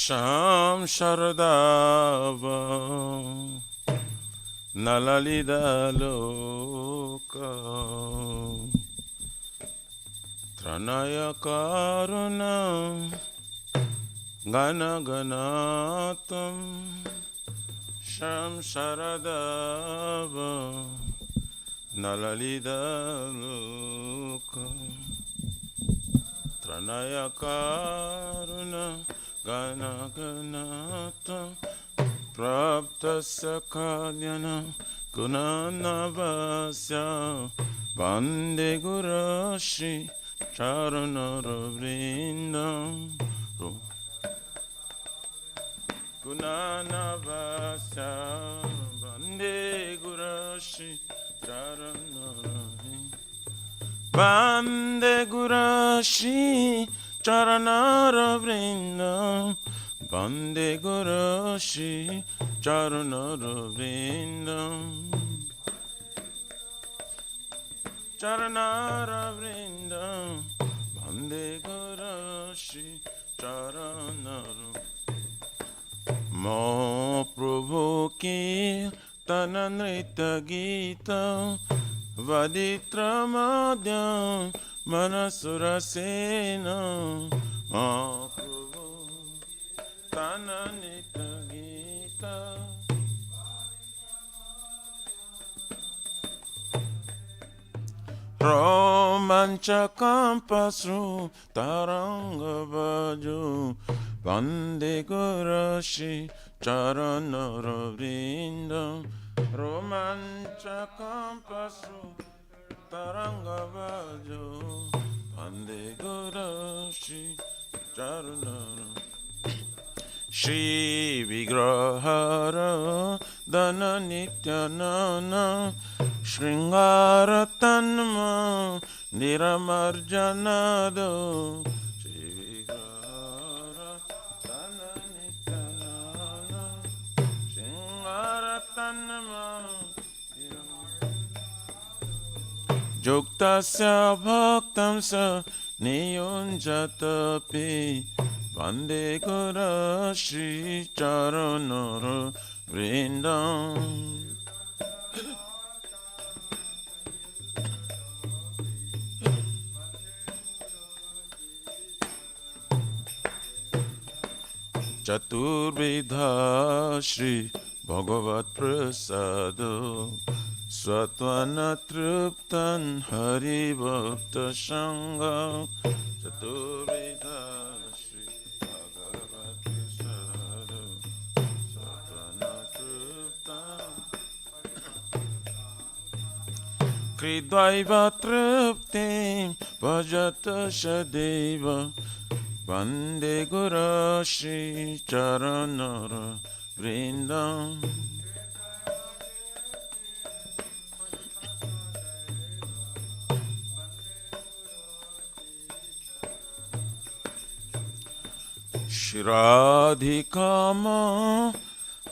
Sham Sharadava Nalalida Loka Tranaya Karuna Gana Ganatam Sham Sharadava Nalalida Loka Tranaya Karuna Gana Ganata Prapta Sakalyana Gunanavasya Vande Gurashi Charanara Gunanavasya Vande Gurashi Charanara Vande Gurashi Charanara Vrinda Vande Gurashi Charanara Vrinda Charanara Vrinda Vande Gurashi Charanara Mo Prabhu Ki Tananrita Gita Vaditra Madhyam Manasura Sena Mahaprabhu Tananita Gita Romancha Kampasru Taranga Baju Vande Gurashi Charanara Vrinda Romancha Kampasru Taranga Baju Vande Gurashi Charanara Shri Vigrahara Dana Nityanana Shringara Tanma Niramarjanado Shri Vigrahara Dana Nityanana Shringara Tanma Juktasya Bhaktamsa Niyunjatapi Vande Gurashi Charanara Vrindam Chaturvidha Shri Bhagavat Prasado Svatwana Truptan Hari Bhakta Sangha Chaturvidha Shri Bhagavat Prasado Svatwana Truptan Kridvaiva Truptim Bhajata Shadeva Vande Gurashi Charanara Vrindam Shiradhikama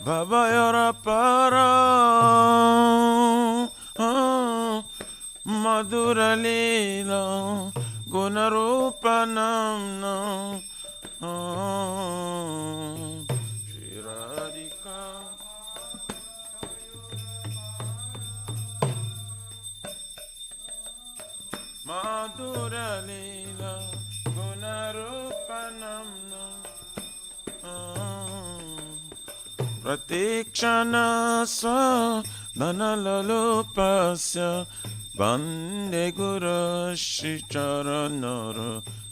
Bhavayara Para Madhura Leela Gunarupanamna Shiradhika Madhura Leela Gunarupanamna Pratikshana Swa Dhanalalupasya Vande Gurashi Charanara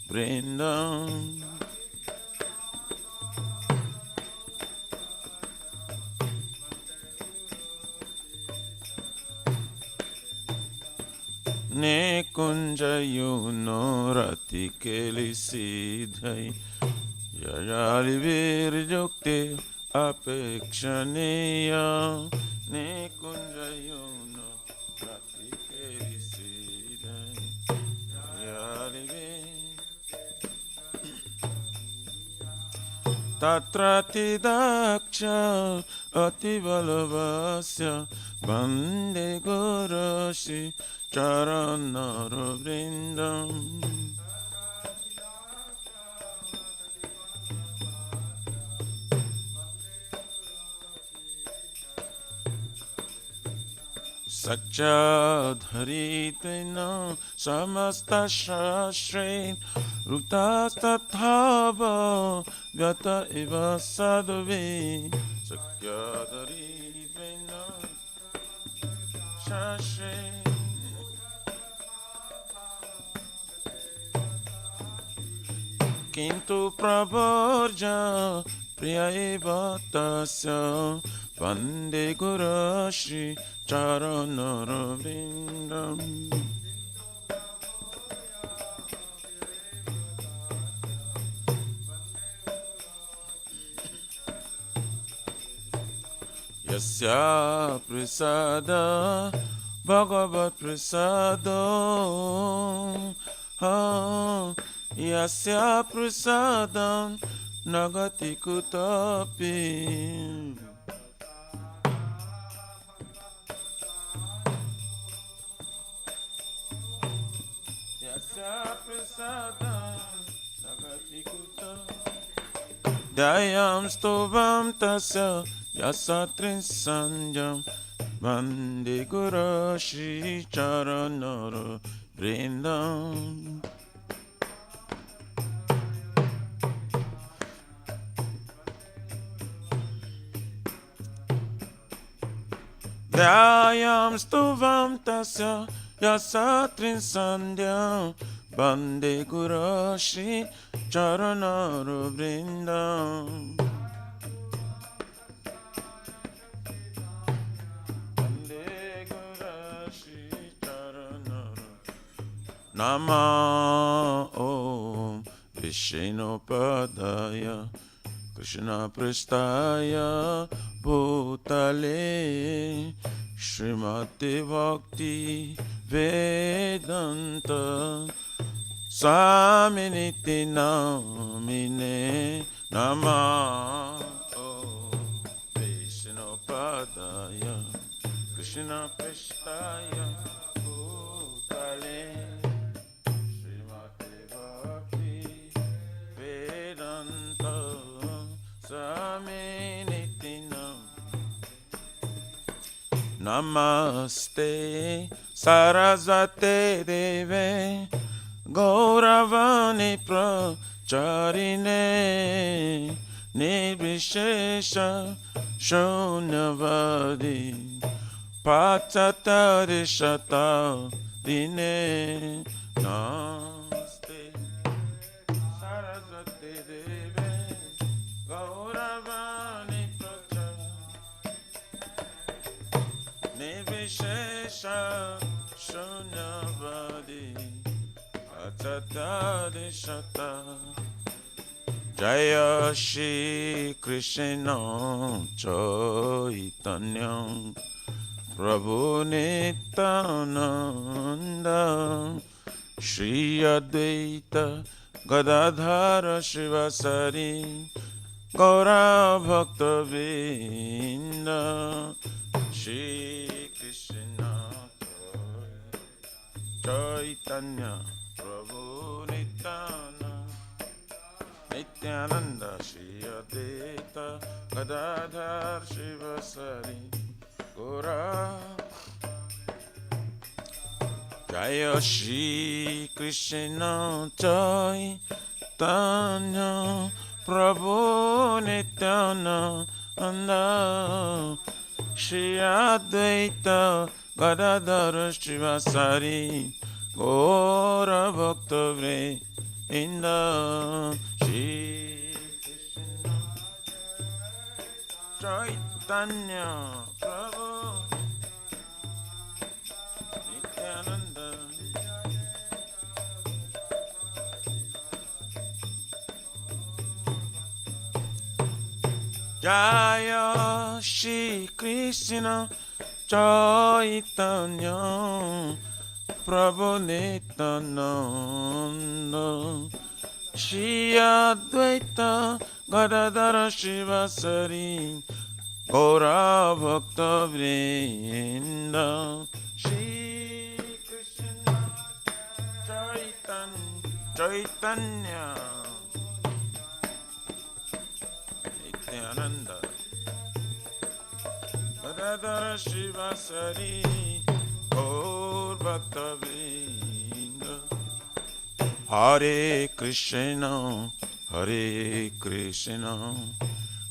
Vrindam Ne kunjayo rati keli sidhai Yajali virjukti apekshaneya Ne kunjayo rati keli sidhai Yajali Tatrati daksha ativalavasya Vande Gurashi Charanara Vrindam Sakchadharitena samasta shastrein Rutastatthava vyata eva sadhave Sakchadharitena shastrein Kintu pravarja priya eva tasya Vande Guru Shri Charanaravrindam Yasya Prasada Bhagavat Prasado Yasya Prasadam Nagati Kutapi Dayam stovam tasya yasatrin sanjam Vande Guru Shri Charanara Vrindam Dayam stovam tasya yasatrin sandhyam Vande Guru Shri Charanara Vrindam Vande Guru Shri Charanara Nama Om Vishnu Padaya Krishna Prestaya Bhutale Srimati Bhakti Vedanta Swaminiti Namine Nama Vishnu Padaya Krishna Prestaya Bhutale Srimati Bhakti Vedanta Swaminiti Namaste Sarasvate Deve Gauravani Pracharine Nirvishesha Shunyavadi Pachatari Shata Dine Namaste Sarasvate Deve Gauravani Pracharine Nirvishesha Shunyavadi Pachatari Shata Jaya Shri Krishna Chaitanya Prabhu Nityananda Shri Advaita Gadadhara Shivasari Gaura Bhakta Vrinda Shri Krishna Chaitanya Prabhu Nityananda Shri Advaita Gadadhar Shivasari Gaura Jaya Shri Krishna Chaitanya Prabhu Nityananda Shri Advaita Gadadhara Shivasari Gaura Bhakta Vrinda Shri Krishna Chaitanya Prabhu Nityananda Jaya Shri Krishna Chaitanya Prabhu Nityananda Shri Advaita Gadadhara Shivasari Gaura Bhakta Vrinda Shri Krishna Chaitanya Nityananda Gadadhara Shivasari Gaur Bhakta-vrinda. Hare Krishna, Hare Krishna,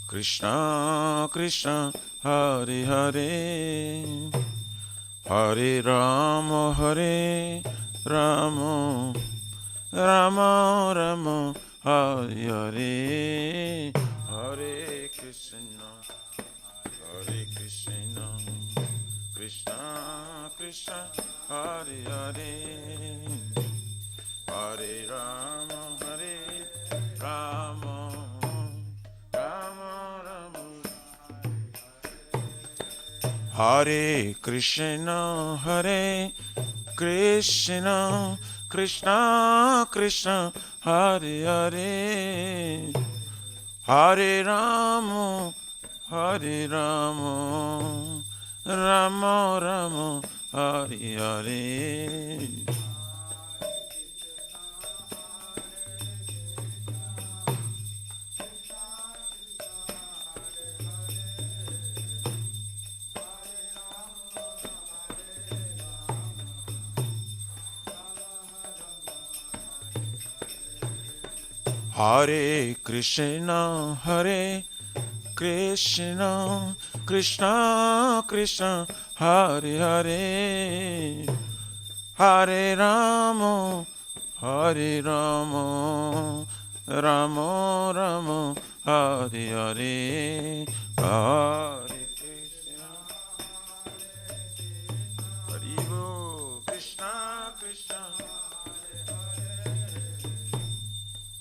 Krishna Krishna, Hare Hare, Hare Rama, Hare Rama, Rama Rama, Hare Hare, Hare Krishna, Hare Krishna, Krishna Krishna, Hare Hare, Hare Rama, Hare Rama, Rama Rama. Hare Krishna, Hare Krishna, Krishna Krishna, Hare Hare, Hare Rama, Hare Rama, Rama Rama, Hare Hare. Hare Krishna, Hare Krishna, Krishna Krishna, Hare Hare, Hare Rama, Hare Rama, Rama Rama, Hare Hare, Hare Krishna, Hare Bo, Krishna Krishna,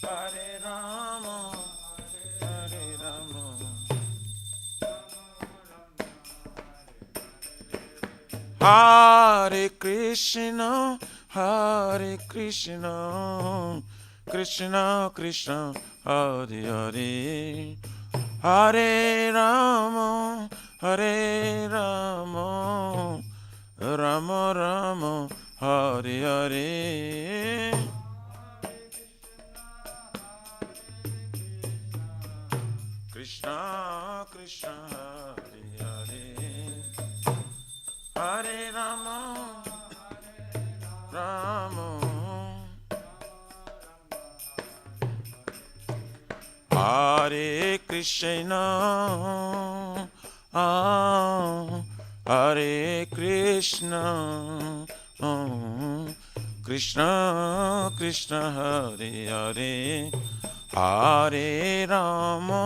Hare Rama, Hare Rama. Hare Krishna, Hare Krishna, Krishna Krishna, Hare Hare, Hare Rama, Hare Rama, Rama Rama, Hare Hare. Krishna Krishna, Hare Hare, Hare Rama, Rama, Hare Krishna, Hare Krishna, Krishna Krishna, Hare Hare, Hare Rama,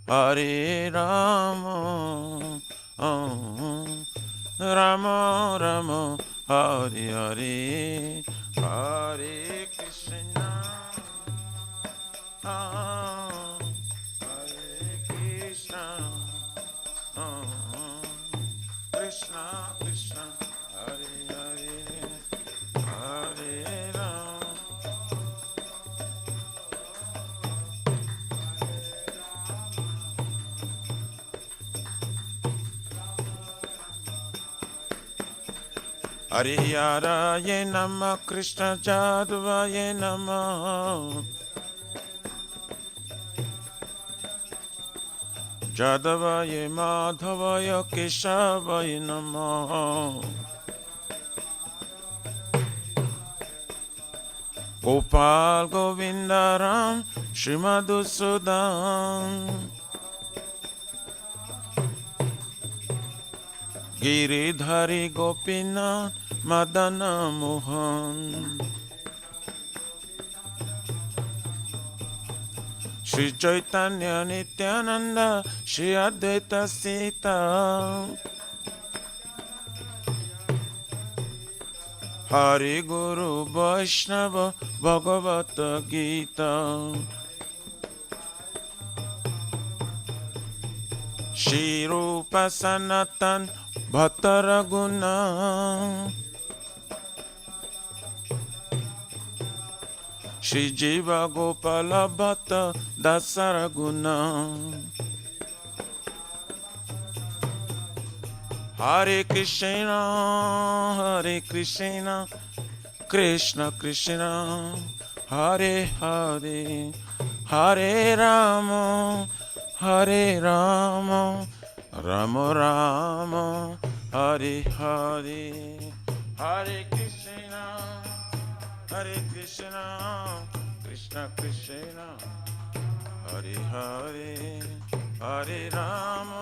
Hare Rama, Rama Rama, Hare Hare, Hare Krishna, Hare Krishna, Krishna Krishna, Hare Hare, Hare Rama. Hariharaya Namah, Krishna Jadavaya Namah, Jadavaya Madhavaya Keshavaya Namah, Gopal Govindaram Shrimadusudam, Giridhari Gopinath Madana Mohan, Shri Chaitanya Nityananda Shri Advaita Sita, Hari Guru Vaishnava Bhagavata Gita, Shri Rupa Sanatan Bhattaraguna, Shri Jiva Gopala Bhatta Dasaraguna, Hare Krishna, Hare Krishna, Krishna Krishna, Hare Hare, Hare Rama, Hare Rama, Rama Rama, Hare Hare, Hare Krishna, Hare Krishna, Krishna Krishna, Hare Hare, Hare Rama.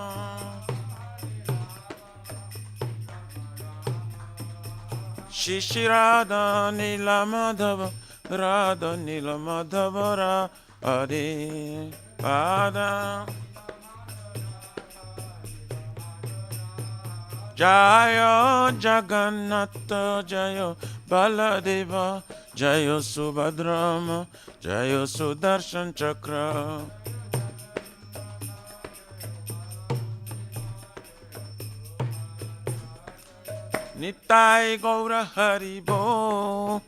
Shishi Radha Nila Madhava, Radha Nila Madhava, Hare Pada. Jaya Jagannatha Jaya Baladeva Jaya Subhadrama Jaya Sudarshan Chakra. Nitai Gaura Haribo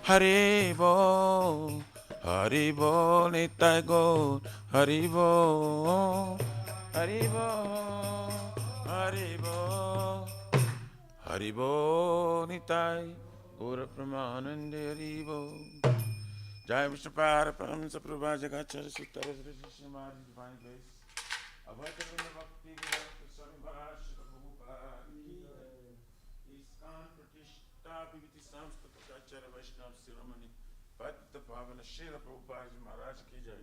Haribo Haribo Nitai Gaur Haribo Haribo Haribo Haribo Nitai Gaura Pramanande Haribo. Jai Vishnu Pada Paramsa Prabha Jagachara Sutta Shrimad Divine Grace Abhajavana Bhakti Vedanta Swami Bhasha Prabhupada Iskan Pratishta Bhiviti Samskata Kachara Vaishnav Siramani Bhatta Pavana Srila Prabhupada Maharaj Ki Jai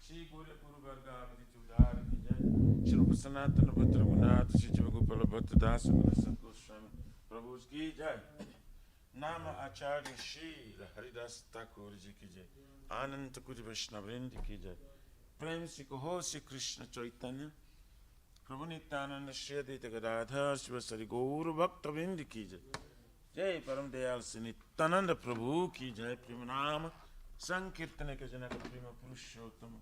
Shri Guru Guru Varga Abhiti Chudhar Ki Jai Shri Rupa Sanatana Bhatra Gunat Shri Jiva Gopala Bhatta Das Sadhu Goswami Prabhu Ki Jai Nama Acharya Shri Haridas Thakur Ji Ki Jai Ananta Kuri Vaishnavrendi Ki Jai Prem Shri Kaho Shri Krishna Chaitanya Prabhu Nityananda Shri Advaita Gadadhar Shivasari Gaur Bhakta Vindi Ki Jai Jai Param Dayal Shri Nityananda Prabhu Ki Jai Prema Nama Sankirtane Ka Janaka Prema Purushottama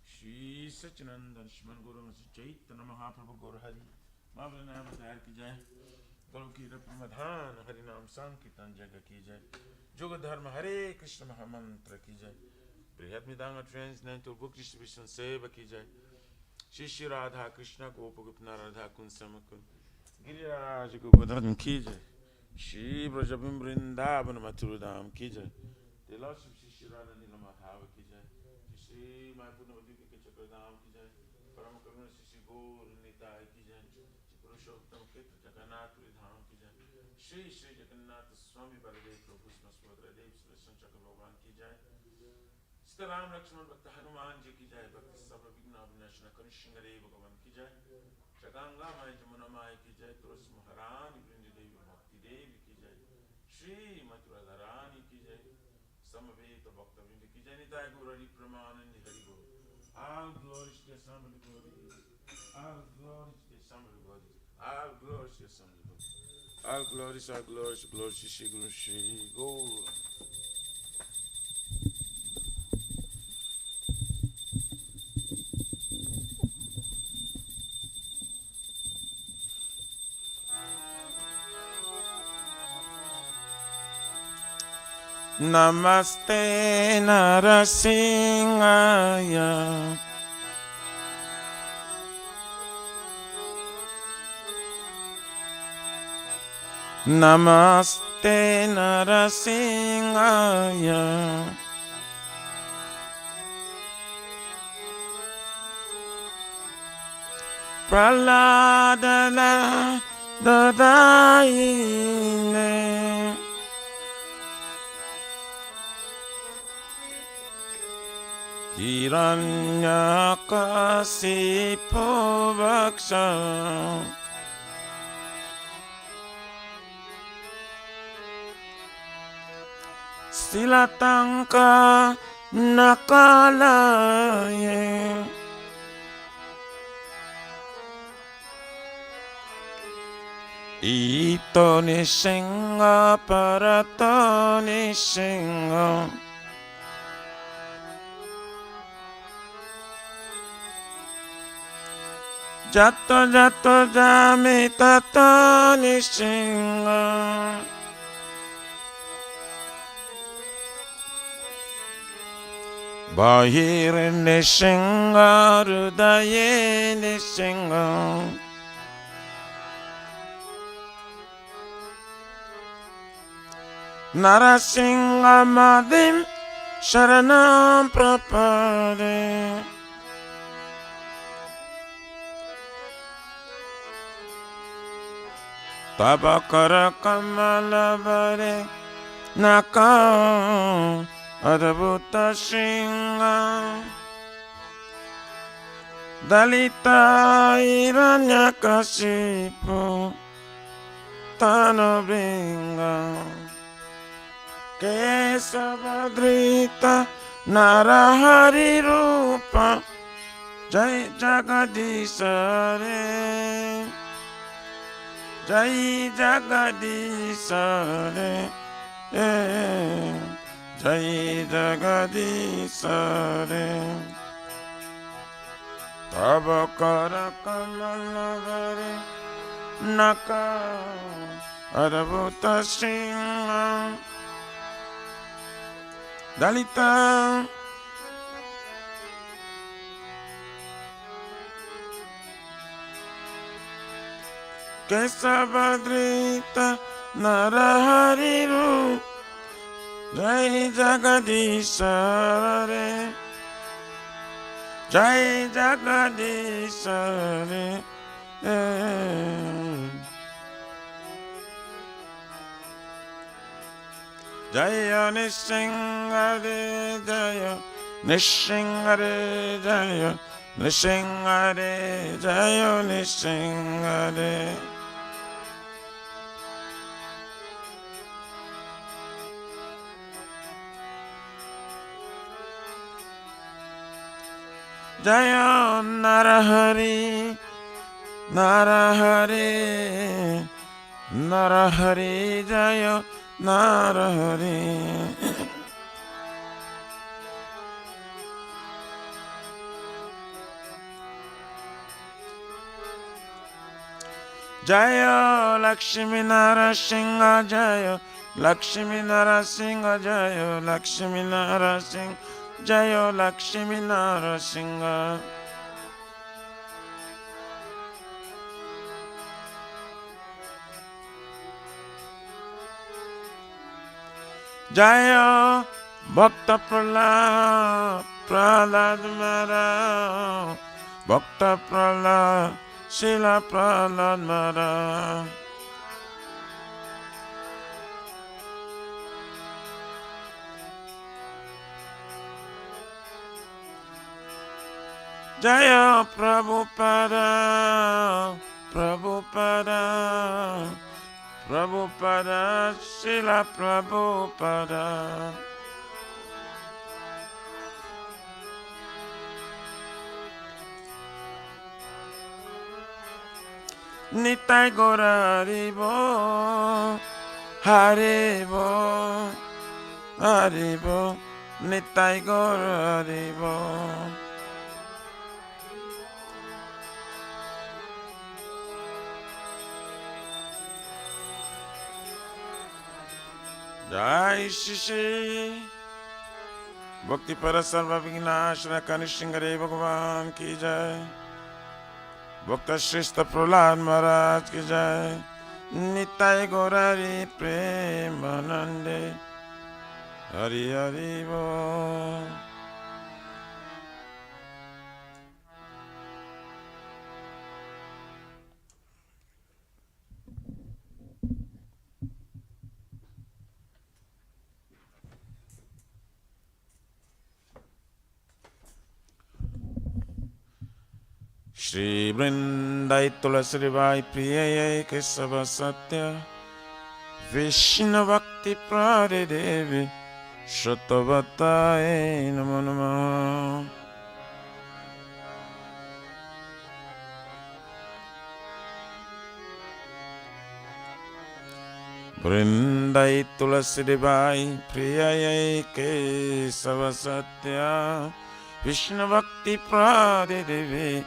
Shri Sachinandan Shman Guru Shri Chaitanya Mahaprabhu Gaur Hari Mahavana Avatar Ki Jai Guru Ki Rapramadhan Hari Nam Sankirtan Jaga Ki Jai Yoga Dharma Hare Krishna Mahamantra Ki Jai Brihad Midanga Transcendental Book Distribution Seva Ki Jai Shri Shri Radha Krishna Gopagopna Radha Kun Samakun Giriraj Govardhan Ki Jai Shri Brajabim Vrindavan Mathurudam Ki Jai The Lordship Shri Shri Radha Nila Madhava Ki Jai Shri Mayapurna Vadvika Chakradam Ki Jai Paramakaruna Shri Shri Gaur Nitai Ki Jai Shri Purushottam Ketra Jagannath Dham Ki Jai Shri Shri Jagannath Swami Baladev Prabhu Smaswadra Dev Sri Chakra Bhagavan Ki Jai Sita Ram Lakshman Bhakta Hanuman Ji Ki Jai Bhakti Sabha Vigna Vinashana Kani Shingare Bhagavan Ki Jai Shaganga Mai Jamuna Mai Ki Jai Tulsi Maharani Vrindi Devi Bhakti Devi Ki Jai Shri Mathura Dharani Ki Jai Samaveta Bhakta Vrindi Ki Jai Nitai Gaurari Pramanandi Hari Gaur. All glory to the Son of the glory. All glory to the Son of the glory. All glory to the Son of the glory. All glories, all glories, glories to Shri Guru Shri Gaur. Namaste Narasimhaya Namaste Narasimhaya Praladana Dadaine Hiranyakasipu Vaksha Silatanka Nakalaye Ito Nishinga Parato Nishinga Jato jato jami tato nishinga Bahir nishinga Rudaye nishinga Narasimha Madim Sharanam Prapade Taba kara kamala bare naka adbhuta shinga Dalita Hiranyakashipu Tanabringa Kesavadrita Narahari Rupa Jai Jagadisare Jai Jagadisare Jai Jagadisare Taba kara kamala bare naka adbhuta shinga Dalita Kesavadrita Narahariru Jai Jagadisare Jai Jagadisare Jaya Nishingare Jaya Nishingare Jaya Nishingare Jaya Nishingare Jaya Narahari Narahari Narahari Jaya Narahari Jaya Lakshmi Narasingha Jaya Lakshmi Narasingha Jaya Lakshmi Narasingha Jaya Lakshmi Narasingha Jaya Bhakta Prahlad Prahlad Mara Bhakta Prahlad Srila Prahlad Mara Jaya Prabhupada Prabhupada Prabhupada Srila Prabhupada Nitai Gora Haribo Haribo Haribo Nitai Gora Haribo Jai Shishi Bhakti Para Sarva Vignashra Kanishingare Bhagavan Ki Jai Bhakta Shrestha Prahlad Maharaj Ki Jai Nitai Gaurari Premanande Hari Hari Bo Shri Vrindai Tulasi Vai Priyai Kesava Satya Vishnu Bhakti Prade Devi Shatavatai Namo Namo Vrindai Tulasi Vai Priyai Kesava Satya Vishnu Bhakti Prade Devi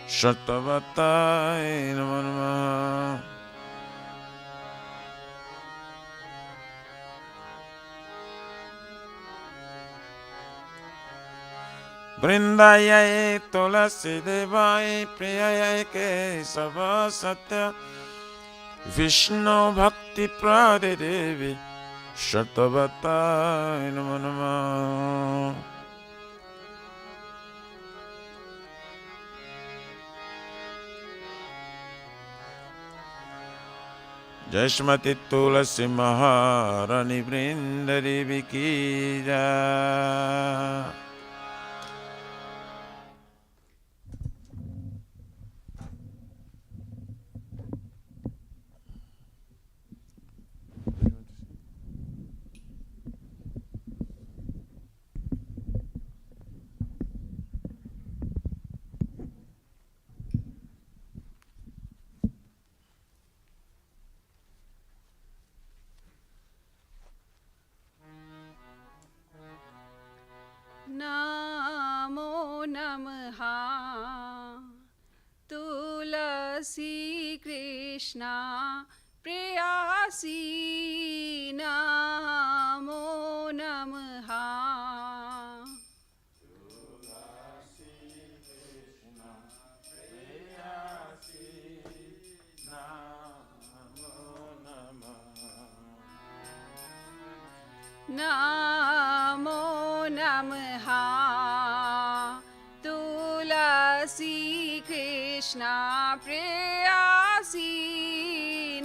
Shatavatai Namo Namo Vrindayai Tulasi Devai Priyayai Kesava Satya Vishnu Bhakti Prade Devi Shatavatai Namo Namo जय श्रीमती तुलसी महारानी वृंद देवी की जय। नमो नमः तुलसी कृष्णा प्रेयसी नमो नमः नमो नमः तुलसी कृष्णा प्रेयसी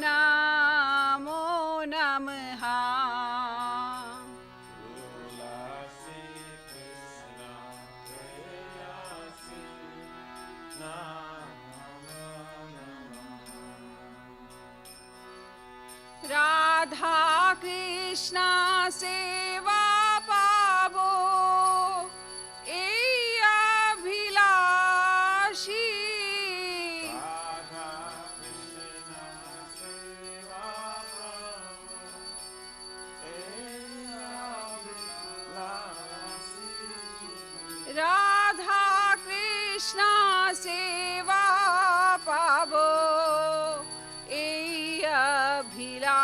नमो नमः राधा कृष्णा सेवा पावो एई अभिलाषी राधा कृष्णा सेवा पावो एई अभिलाषी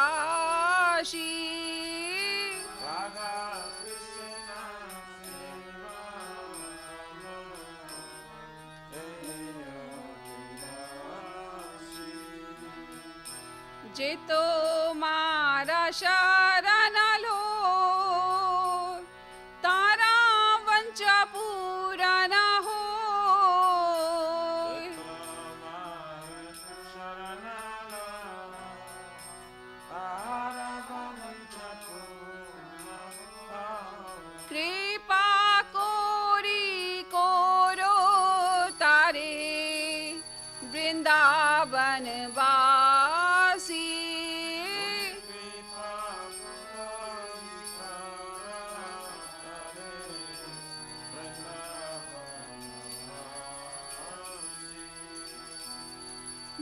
जेतो मारा शरण लो तारा वंच पूरन हो कृपा कोरी कोरो तारे वृंदावन वासी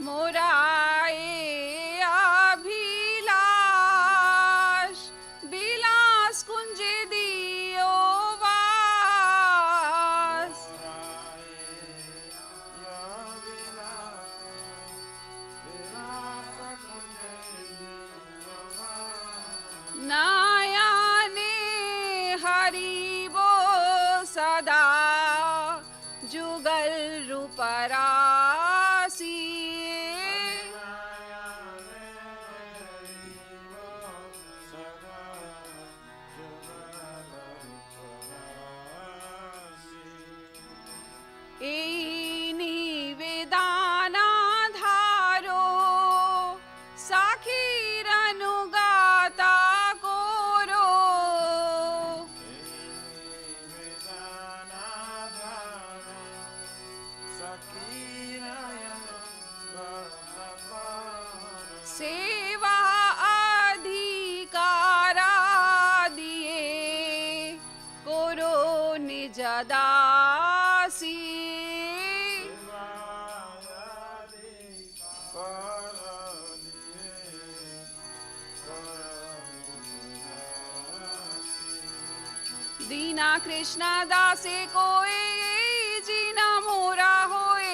मोराए अभिलाष विलास कुंज दियो वास नयने हरिबो सदा जुगल रूपरासी एई निवेदना धारो साखीर अनुगाता कोरो सेवा अधिकारा दिए कोरो निज दासी दीना कृष्ण दासे कोए जीना मोरा होए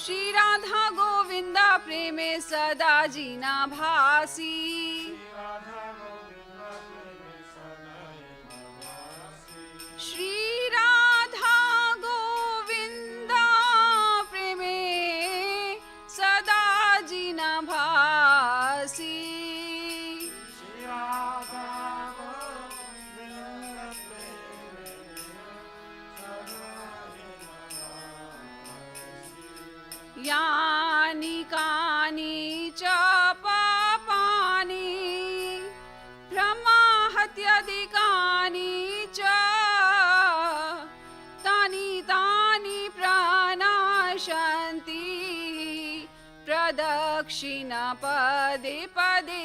श्री राधा गोविंद प्रेमे सदा जीना भासी श्री राधा गोविंद प्रेमे सदा जीना भासी यानि कानि च पापानि ब्रह्माहत्याधिकानि च तानि तानि प्रनाशन्ति प्रदक्षिण पदे पदे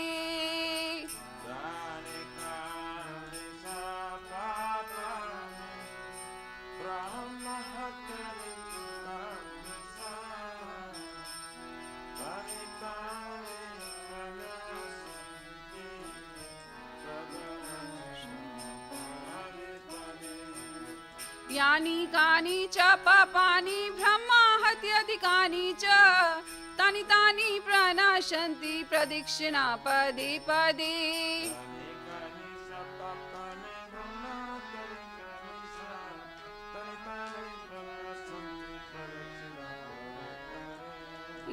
यानि कानि च पापानि ब्रह्माहत्याधिकानि च तानि तानि प्रनाशन्ति प्रदक्षिणा पदे पदे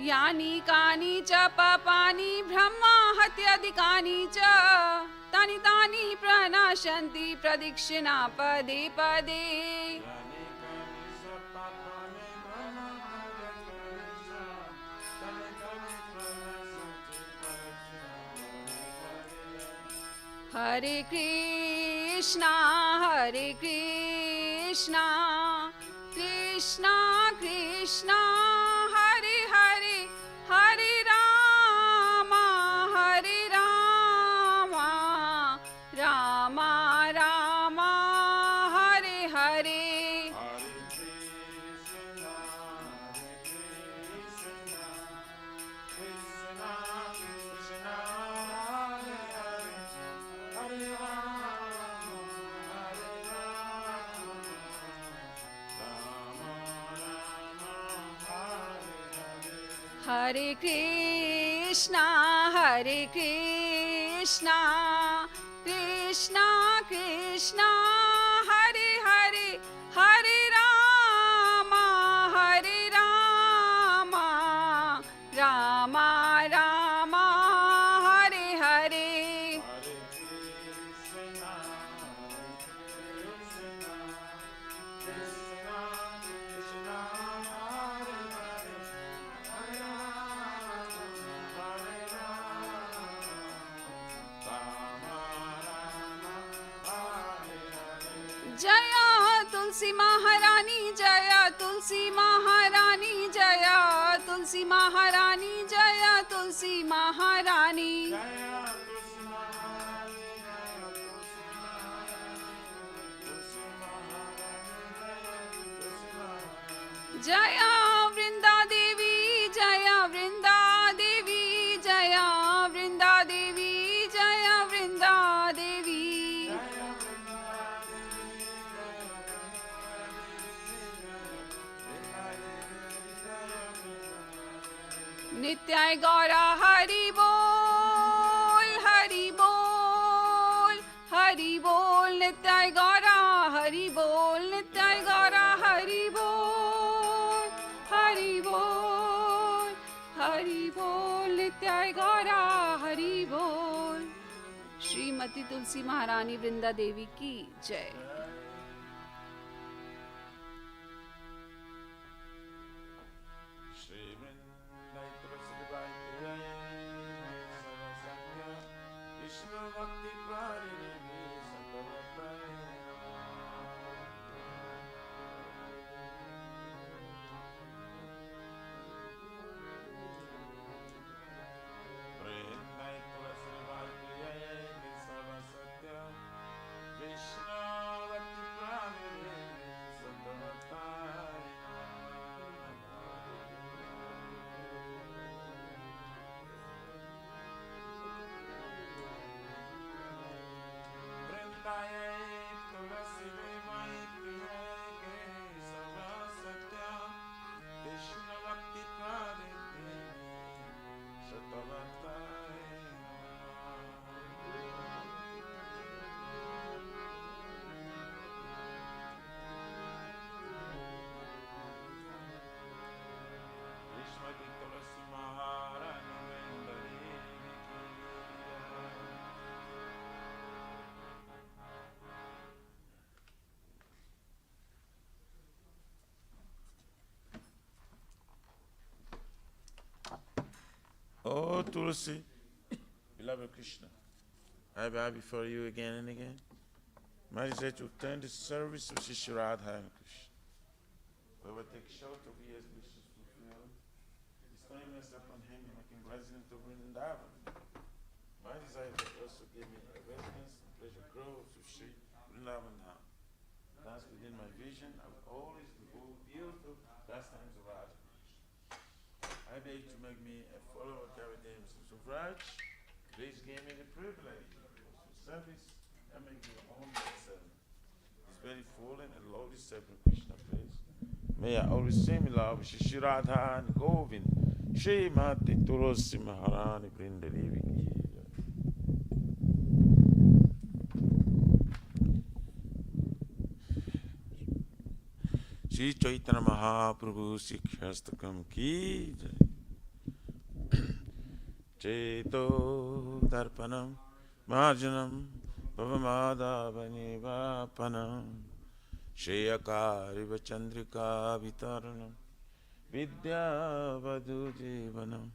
यानि कानि च पापानि ब्रह्माहत्याधिकानि च तानि तानि प्रनाशन्ति प्रदक्षिणा पदे पदे हरे कृष्णा कृष्णा कृष्णा हरे हरे हरे राम राम राम हरे हरे हरे कृष्णा कृष्णा कृष्णा हरे हरे हरे राम राम राम हरे हरे जया तुलसी महारानी जया तुलसी महारानी जया तुलसी महारानी जया तुलसी महारानी जया वृंदा देवी जया वृंदा देवी जया वृंदा देवी जया वृंदा देवी नित्याय गौरा हरि बोल हरि बोल हरि बोल नित्याय गौरा हरि बोल नित्याय गौरा हरि बोल हरि बोल हरि बोल नित्याय गौरा हरि बोल। श्रीमती तुलसी महारानी वृंदा देवी की जय। Krishna Tulsi, beloved Krishna, I bow before you again and again. Might say to attend the service of Shri Radha and Krishna. We will take shelter of his wishes fulfilled. His kindness upon him, making resident of Vrindavan. My desire to also give me a residence and pleasure groves of Shri Vrindavan Dham. Thus, within my vision, I will always behold beautiful pastimes of Radha. I beg to make me a follower of Kavadems of Raj. Please give me the privilege of your service and make me your own servant. This very fallen and lowly servant Krishna, please. May I always say me love Shri Radha and Govind, Shri Mati Tulsi Maharani Brindadevi ki. Shri Chaitanya Mahaprabhu Sikhyastakam ki jai. Cheto Darpanam Marjanam Bhavamada Vapanam Sheyakariva Chandrika Vitaranam Vidya Vadu Jivanam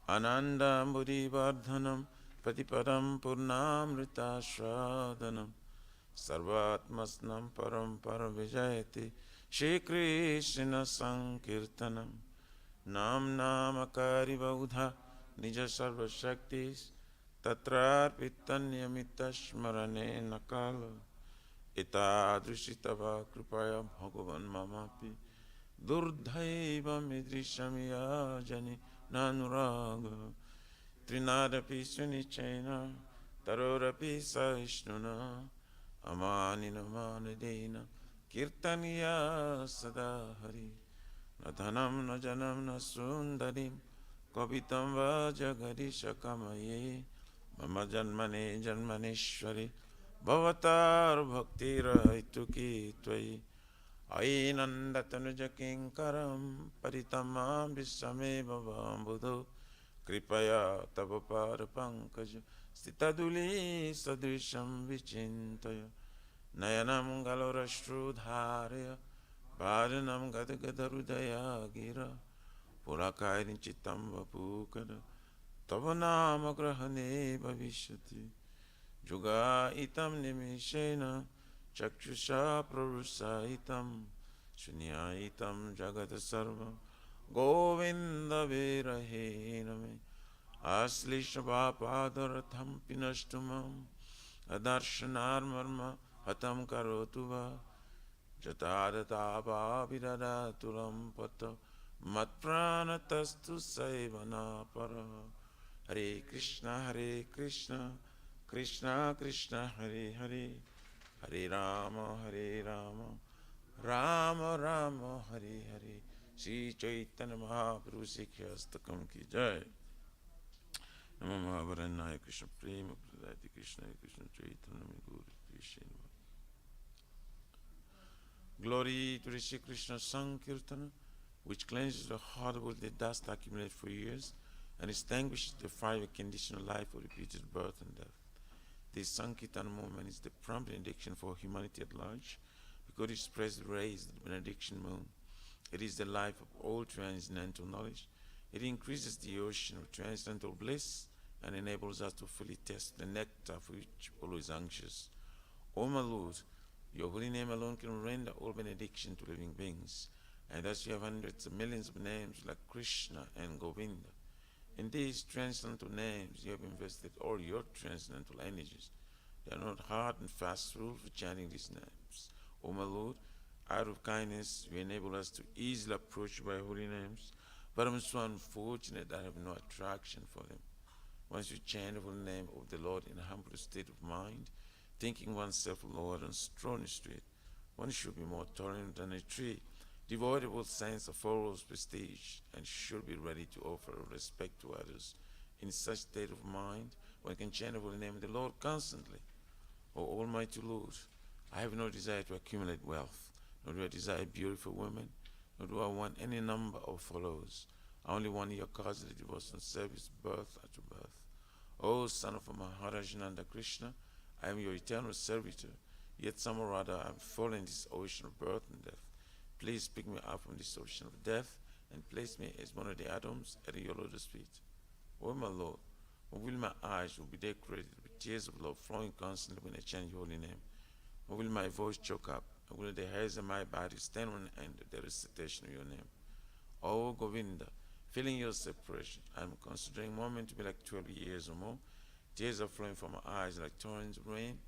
Ananda Mudi Vardhanam Patiparam Purnamrita Shradanam Sarvatmasnam Param Paravijayati Shri Krishna Sankirtanam Nam Namakari Vaudha Nija Sarva Shaktis Tatrar Pitanyamita Shmarane Nakala Itadrishitava Kripaya Bhagavan Mamapi Durdhaiva Midrishamiya Jani Nanuraga Trinadapi Sunichena Tarorapi Saishnuna Amanina Manadena Kirtaniya Sadahari Nadhanam Najanam Nasundarim Kavitam Vajagadish Kamaye Mama Janmane Janmaneshwari Bhavatar Bhakti Raituki Tvai Ainandatanuja Kinkaram Paritamam Visame Bhavam Buddho Kripaya Tavapar Pankaj Stitaduli Sadrisham Vichintaya Nayanam Galorashrudharya Bharanam Gadagadarudaya Gira Purakairin Chitam Vapukada Tavanama Grahane Bhavishati Juga Itam Nimishena Chakshusha Prarusa Itam Shunya Itam Jagata Sarva Govinda Virahename Aslishabha Padaratham Pinashtumam Adarshanar Marma Hatam Karotuva Jatadata Bhavirada Pata Matprana Tastu Saivana Para Hare Krishna Krishna Krishna Hare Hare Hare Rama Rama Rama Hare Hare Shri Chaitanya Mahaprabhu Sikhyastakam ki jai. Namo Mahavaranyaya Krishna Prema Pradati Krishna Krishna Chaitanya Guru Krishna. Glory to the Shri Krishna Sankirtana, which cleanses the heart of all the dust accumulated for years and extinguishes the fire of conditional life of repeated birth and death. This Sankirtana movement is the prompt benediction for humanity at large, because it spreads the rays of the benediction moon. It is the life of all transcendental knowledge. It increases the ocean of transcendental bliss and enables us to fully taste the nectar for which always anxious. O my Lord, your holy name alone can render all benediction to living beings, and thus you have hundreds of millions of names like Krishna and Govinda. In these transcendental names, you have invested all your transcendental energies. They are not hard and fast rules for chanting these names. O my Lord, out of kindness, you enable us to easily approach by holy names, but I'm so unfortunate that I have no attraction for them. Once you chant the holy name of the Lord in a humble state of mind, thinking oneself Lord and strong straight, one should be more tolerant than a tree, devoid of all sense of false prestige, and should be ready to offer respect to others. In such state of mind, one can chant the holy name of the Lord constantly. O Almighty Lord, I have no desire to accumulate wealth, nor do I desire beautiful women, nor do I want any number of followers. I only want your causeless devotion service, birth after birth. O son of Maharajananda Krishna, I am your eternal servitor, yet somehow or other I am fallen in this ocean of birth and death. Please pick me up from this ocean of death and place me as one of the atoms at your lotus feet. O my Lord, will my eyes will be decorated with tears of love flowing constantly when I chant your holy name? Or will my voice choke up? And will the hairs of my body stand on end at the recitation of your name? O Govinda, feeling your separation, I am considering a moment to be like 12 years or more. Tears are flowing from my eyes like torrents of rain,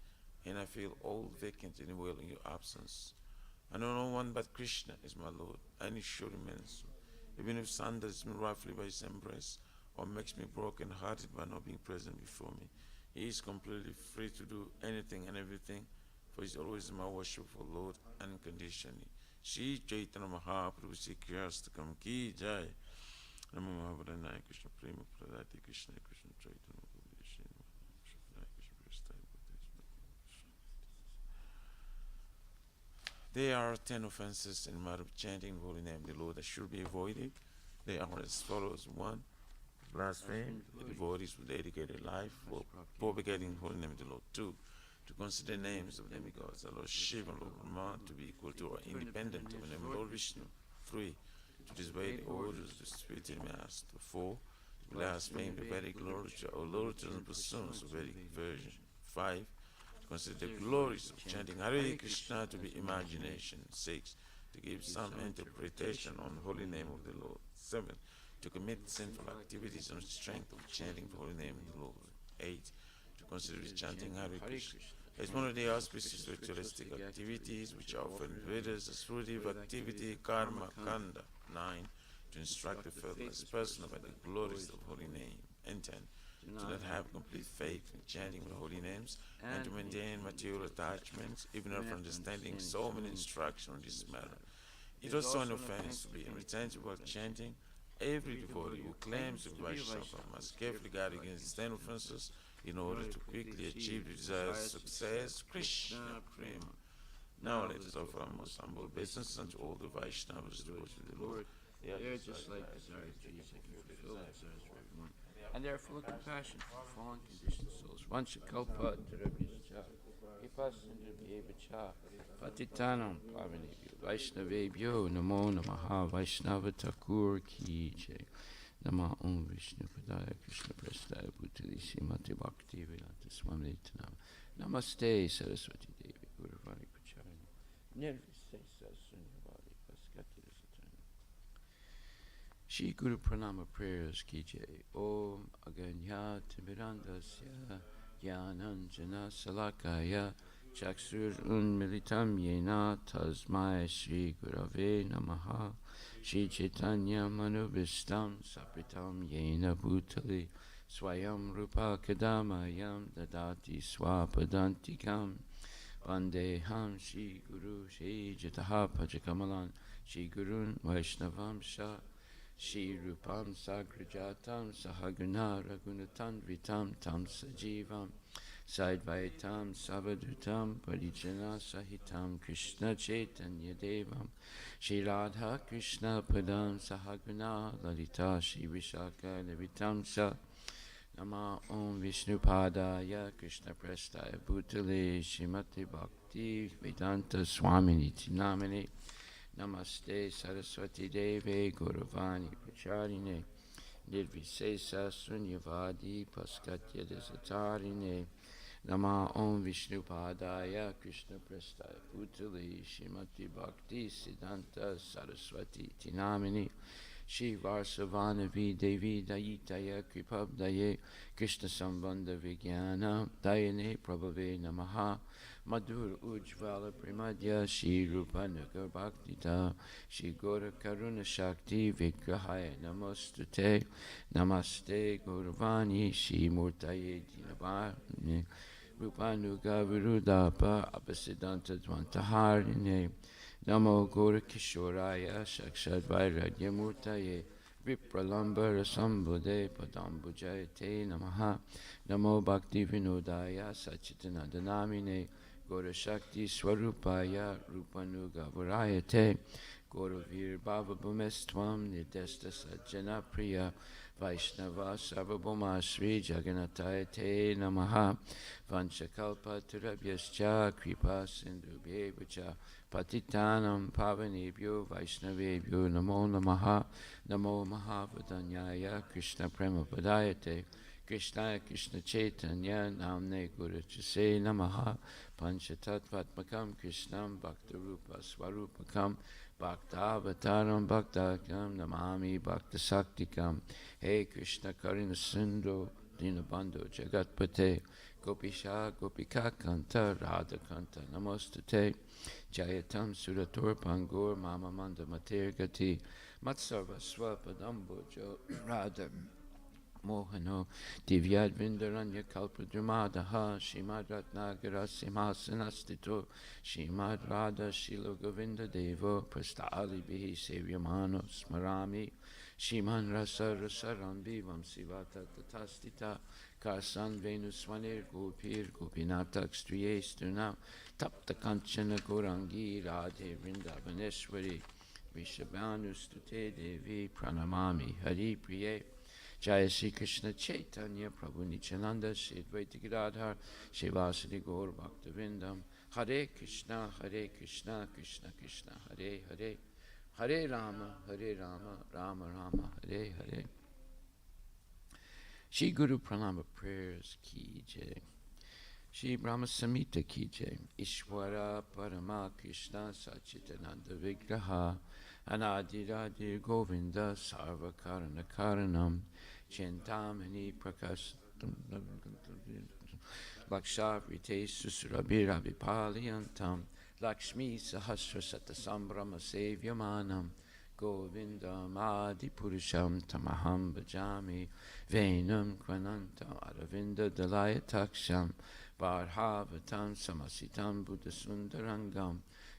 and I feel all vacant in the world in your absence. I know no one but Krishna is my Lord, and he sure remains so. Even if sunders me roughly by his embrace, or makes me broken-hearted by not being present before me, he is completely free to do anything and everything, for he is always my worshipful Lord unconditionally. Shri Chaitanya Mahaprabhu Sri Kriyastakam Ki Jai. Namo Mahabharanaya Krishna Prema Pradati Krishna Krishna Chaitanya Prabhu Shri Namo Krishna Prasthaya Bhakti. There are 10 offenses in the matter of chanting the holy name of the Lord that should be avoided. They are as follows. 1. Blaspheme, the devotees with dedicated life for propagating the holy name of the Lord. 2. To consider names of demigods, the Lord Shiva and Lord Brahma, to be equal to or independent of the name of Lord Vishnu. 3. To disobey the orders of the spiritual master. 4. To blaspheme the Vedic literature or literature and pursuance of Vedic version. 5. To consider the glories of chanting Hare Krishna to be imagination. 6. To give some interpretation on the holy name of the Lord. 7. To commit sinful activities on the strength of chanting the holy name of the Lord. 8. To consider chanting Hare Krishna as one of the auspicious ritualistic activities which are offered in Vedas as fruitive activity, karma, kanda. 9. To instruct the faithless person about the glories of holy name. And 10. To not have complete faith in chanting the holy names and to maintain material attachments even after understanding so many instructions on this matter. It is also an offense to be inattentive while chanting. Every devotee who claims to be Vaishnava must carefully guard against these 10 offenses in order to quickly achieve the desired success. Krishna Prema. Now let us offer our most humble obeisance unto all the Vaishnavas devoted to the Lord. They are just like desire trees that can fulfill the desires of everyone. And they are full of compassion for fallen conditioned souls. Vanchakalpa Tarabhischa, Vipasindra Patitanam Pavanebhyo, Vaishnavebhyo, Namo Namaha, Vaishnava Thakur Ki Jai. Nama Om Vishnu Padaya Krishna Prasthaya Bhutali Srimati Bhakti Vedanta Swami Tanam. Namaste Saraswati Devi Guruvani Pacharani. Nirvisesa Sunyavadi Paskati Rasatana. Shri Guru Pranama prayers Ki Jai. Om Aganya Timirandasya Jnananjana Salakaya Chakshur Unmilitam Yena Tasmai Shri Gurave Namaha. Shri Chaitanya Manubhishtam Sapritam Yena Bhutali Swayam Rupa Kadamayam Dadati Swapadantikam Vandeham Shri Guru Shri Jataha Pajakamalan Shri Gurun Vaishnavam Shah Shri Rupam Sagrajatam Sahaguna Ragunatan Vitam Tam Sajivam Saidvaitam Savadutam Parijana Sahitam Krishna Chaitanya Devam Shri Radha Krishna Padam Sahaguna Lalita Shri Vishaka Navitam Sa Nama Om Vishnu Padaya Krishna Prasthaya Bhutale Shrimati Bhakti Vedanta Swamini Namane Namaste Saraswati Deve Gauravani Pacharine Nirvisesa Sunyavadi Paskatya Desatarine Nama Om Vishnu Padaya Krishna Prasthaya Bhutale Shrimati Bhakti Siddhanta Saraswati Tinamini Shri Varsavanavi Devi Dayitaya Kripabdaye Krishna Sambandha Vijnana Dayane Prabhave Namaha Madhur Ujvala Primadya Shri Rupanuga Bhaktita Shri Gora Karuna Shakti Vigrahaya Namostute Namaste Gauravani Shri Murtaye Dinabhani Rupanuga Virudapa Abhasiddhanta Dvantaharine Namo Gora Kishoraya Shakshad Vairagya Murtaye Vipralambara Sambhude Padambujayate Namaha Namo Bhakti Vinodaya Sachitananda Namine Gora Shakti Swarupaya Rupanuga Varayate Gauravir Bhavabhumestvam Nidesta Sajjana Priya Vaishnava Sarvabhuma Sri Jagannathaya Te Namaha Vanchakalpa Turabhyascha Kripa Sindhubhyevacha Patitanam Pavanebhyo Vaishnavebhyo Namo Namaha Namo Mahavadanyaya Krishna Prema Padayate Krishna Krishna Chaitanya Namne Guru Chase Namaha Panchatattvatmakam Krishnam Bhaktarupa Swarupakam Bhaktavataram Bhaktakam Namami Bhakta Saktikam Hey Krishna Karina Sindhu Dinabandhu Jagatpate Gopisha Gopika Kanta Radha Kanta Namostate Jayatam Suratur Pangur Mama Manda Mater Gati Matsarva Swapadambujo Radha Mohano Divyadvindaranya Kalpadramadaha Shimad Ratnagara Simhasanastito Shimad Radha Shilo Govinda Devo Prastali Bihi Sevyamano Smarami Shiman Rasa Rasarambi Vamsivata Tatastita Karsan Venuswanir Gopir Gopinatak Striye Sturna Tapta Kanchana Gorangi Radhe Vrindavaneshwari Vishabhanu Stute Devi Pranamami Hari Priye Jaya Sri Krishna Chaitanya Prabhu Nityananda Shri Advaita Gadadhar Shivasadi Gaur Bhaktivindam Hare Krishna Krishna Krishna Hare Hare Hare Rama Rama Rama Hare Hare. Shri Guru Pranama Prayers Ki Jai. Shri Brahma Samhita Ki Jai. Ishwara Parama Krishna Sachitananda Vigraha Anadiradir Govinda Sarva Karana Karanam Chintamani Prakash Lakshavrite Susrabhira Vipaliyantam Lakshmi Sahasra Satasambrama Sevyamanam Govindam Adi Purusham Tamaham Bhajami Venam Kvanantam Aravinda Dalayataksham Varhavatam Samasitam Buddha Sundarangam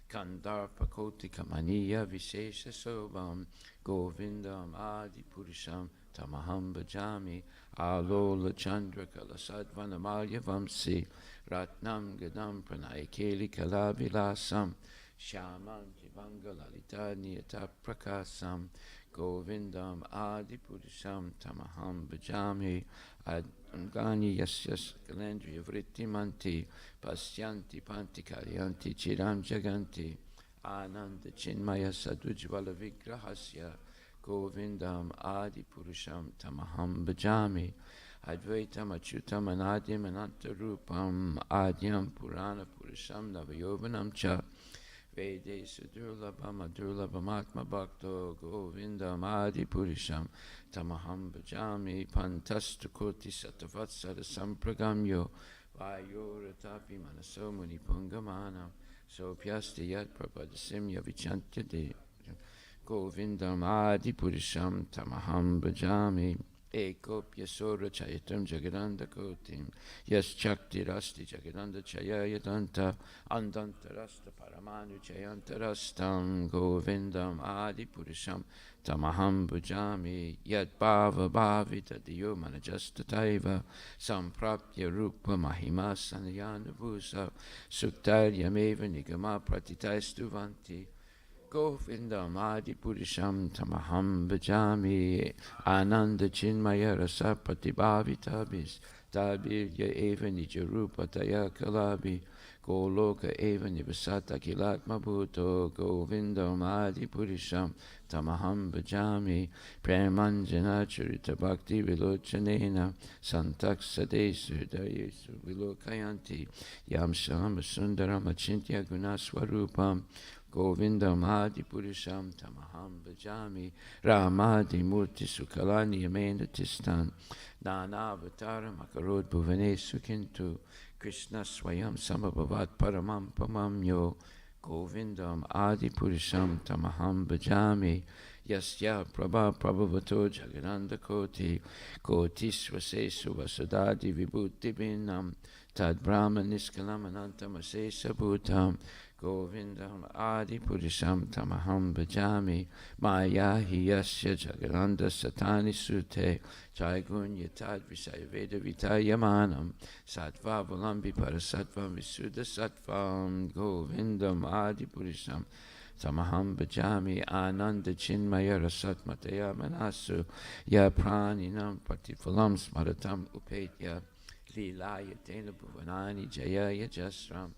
Kandarpa Koti Kamaniya Vishesha Sobam Govindam Adi Purusham Tamaham Bhajami Alola Chandra Kalasadvanamalya Vamsi Ratnam Gadam Pranayakeli Kalavilasam Shaman Jivanga Lalita Niyata Prakasam Govindam Adi Purusham Tamaham Bhajami Adangani Yasyas Kalendriya Vritti Manti Pasyanti Panti Karyanti Chiram Jaganti Ananda Chinmaya Sadujvala Vigrahasya Govindam Adi Purusham Tamaham Bhajami Advaitam Achyutam Anadyam Anantarupam Adyam Purana Purusham Navayovanam Cha Vede Sudurlabham Adurlabham Atma Bhakto Govindam Adi Purusham Tamaham Bhajami Pantastu Koti Satavatsara Sampragamyo Vayoratapi Manaso Muni Pungamanam Sopyasti Yat Prabhadasimya Vichantya De Govindam Adi Purusham Tamaham Bhajami Ekopya Sora Chayatam Jagadanda Kotim Yas Chakti Rasti Jagadanda Chayayadanta Andanta Rasta Paramanu Chayantarastam Govindam Adi Purusham Tamaham Bhajami Yad Bhava Bhavita Diyo Manajastataiva Samprapya Rupa Mahima Sanayana Bhusa Suktaryameva Nigama Pratitaistuvanti Govindam Adi Purusham Tamaham Bhajami Ananda Chinmaya Rasa Pratibhavitabis Tabilya Eva Nijarupa Taya Kalabi Goloka Eva Nivasata Kilatma Bhuto Govindam Adi Purusham Tamaham Bhajami Premanjana Charita Bhakti Vilochanena Santak Sadesu Dayesu Vilokayanti Yam Shama Sundaram Achintya Gunaswarupam Govindam Adi Purusham Tamaham Bhajami Ramadi Murti Sukalani Yamena Tistan Nana Avataram Akarod Bhuvane Sukintu Krishna Swayam Samabhavat Paramam Pamam Yo Govindam Adi Purusham Tamaham Bhajami Yasya Prabha Prabhavato Jagananda Koti Koti Swasesu Vasudadi Vibhuti Binam Tad Brahma Niskalam Anantam Asesa Bhutam Govindam Adi Purusham Tamaham Bhajami Maya Hiyasya Jagananda Satani Sute Jaigun Yatad Visaya Veda Vitayamanam Sattva Valambi Parasatvam Visuddha Sattvam Govindam Adi Purusham tamaham bhajami ananda chinmaya rasatmataya manasu ya praninam patifulam smaratam upetya Lilaya Tena Bhuvanani Jayaya Jasram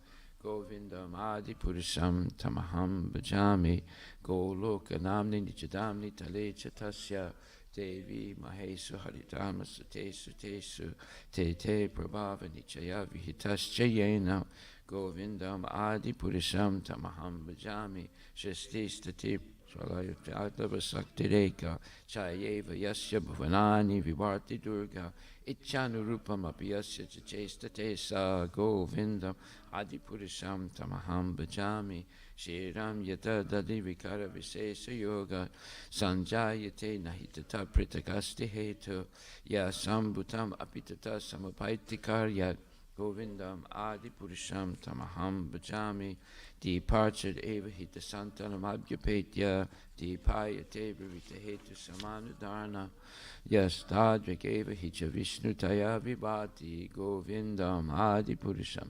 Govindam Adi Purusham Tamaham Bhajami Goloka Namni Nijadamni Tale Chatasya Devi Mahesu Haritama Sutesu Tesu Te Te Prabhava Nichaya Vihitas Govindam Adi Purusham Tamaham Bhajami Shastistati Swalayatava Saktireka Chayeva Yasya Bhuvanani Vivarti Durga Ichanurupam apiyasya chestate sa govindam adipurisham tamaham bhajami shiram yata dadi vikara visesa yoga sanjayate nahitata pritakasti hetu ya sambutam apitata samapaitikar Govindam Adi Purisham Tamaham Bhajami Departured Eva Hita Santanam Abhyapetya Depayate Virita Hetu Samanudarna Yastadvik Eva Hicha Vishnu Taya Vibhati Govindam Adi Purisham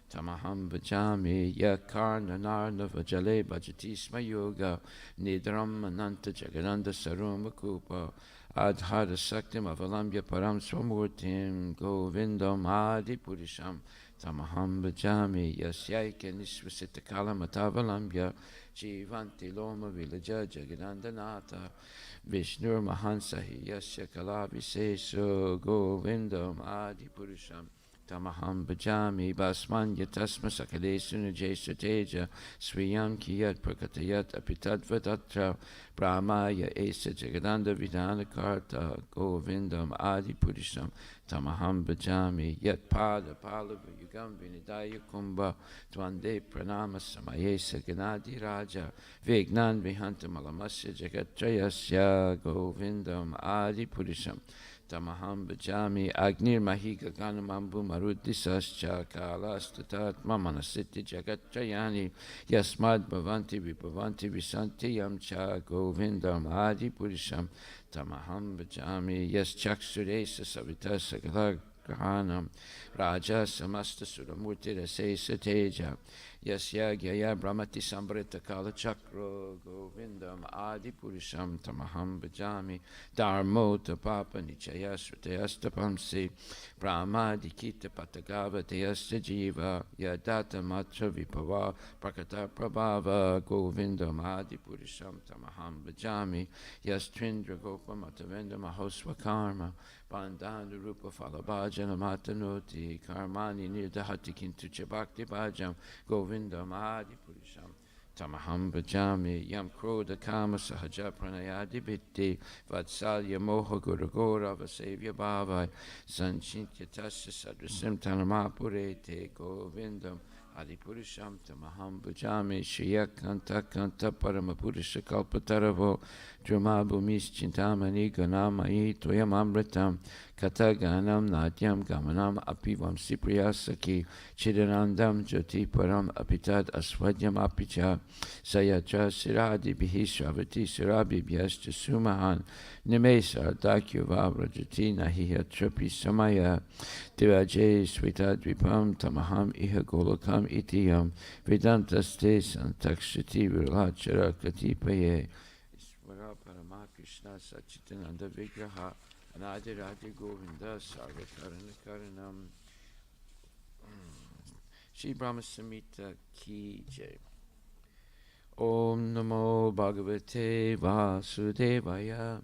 Tamaham Bhajami Yakarna Narna Vajale Bhajati Sma Yoga Nidram Ananta Jagananda Saruma Kupa Adhara Saktim Avalambya Param Swamurtim Govindam Adi Purisham Tamaham Bhajami Yasyaika Nisvasita Kalamatavalamya Jivanti Loma Vilaja Jagadandanata Vishnur Mahansahi Yasya Kalaviseso Govindam Adi Purisham Tamaham Bhajami Basmanya Tasma Sakadesuna Jesa Teja Swiyam Kiyat Prakatayat Apitadvadatra Brahmaya Esa Jagadanda Vidana Karta Govindam Adi Purisham Tamaham Bhajami Yat Pada Palava Yugam Vinidaya Kumbha Twande Pranama Samayesa Ganadi Raja Vignan Vihanta Malamasya Jagatrayasya Govindam Adi Purisham Tamaham Bhajami Agnir Mahiga Ganamambu Marudisascha Kalastatat Mamanasiti Jagatrayani Yasmad Bhavanti Vibhavanti Visanti Yamcha Govindam Adi Purisham Tamaham Bhajami Yas Chaksuresa Savita Sakala Grahanam Raja Samasta Suramurti Rasesa Teja Yasya Gyaya Brahmati Sambrita Kala Chakro Govindam Adi Purisham Tamaham Bhajami Dharmo Tapapa Nichaya Srutayastapamsi Brahma Dikita Patagava Teyasta Jiva Yadata Matra Vipava Prakata Prabhava Govindam Adi Purisham Tamaham Bhajami Yastrindra Gopa Matavenda Mahosva Karma Bandhanu Rupa Falabhajana Matanoti Karmani Nirdahati Kintu Chabakti Bhajam Govindam Adi Purisham Tamaham Bhajami Yam Krodha Kama Sahaja Pranayadi Bhitti Vatsalya Moha Guru Gora Vasevya Bhavai Sanchintya Tasya Sadrasim Tanamapurete Govindam Adi Purisham Tamaham Bhajami Shriya Kanta Kanta Paramapurusha Kalpataravo Dramabumis Chintamani Ganamai Toyam Amritam Kataganam Natyam Gamanam Apivam Sipriyasaki Chidanandam Jyoti Param Apitad Aswadyam Apicha Sayatra Siradi Bihishravati Sirabi Bhyascha Sumahan Nimesa Dakyo Vavrajati Nahiya Trapi Samaya Tiraje Switadvipam Tamaham Iha Golokam Itiyam Vedantaste Santakshati Virlachara Katipaye Iswara Parama Krishna Sachitananda Vigraha Anadi Govinda Sarvakarana Karanam Shri Brahma Samhita Ki Jai Om Namo Bhagavate Vasudevaya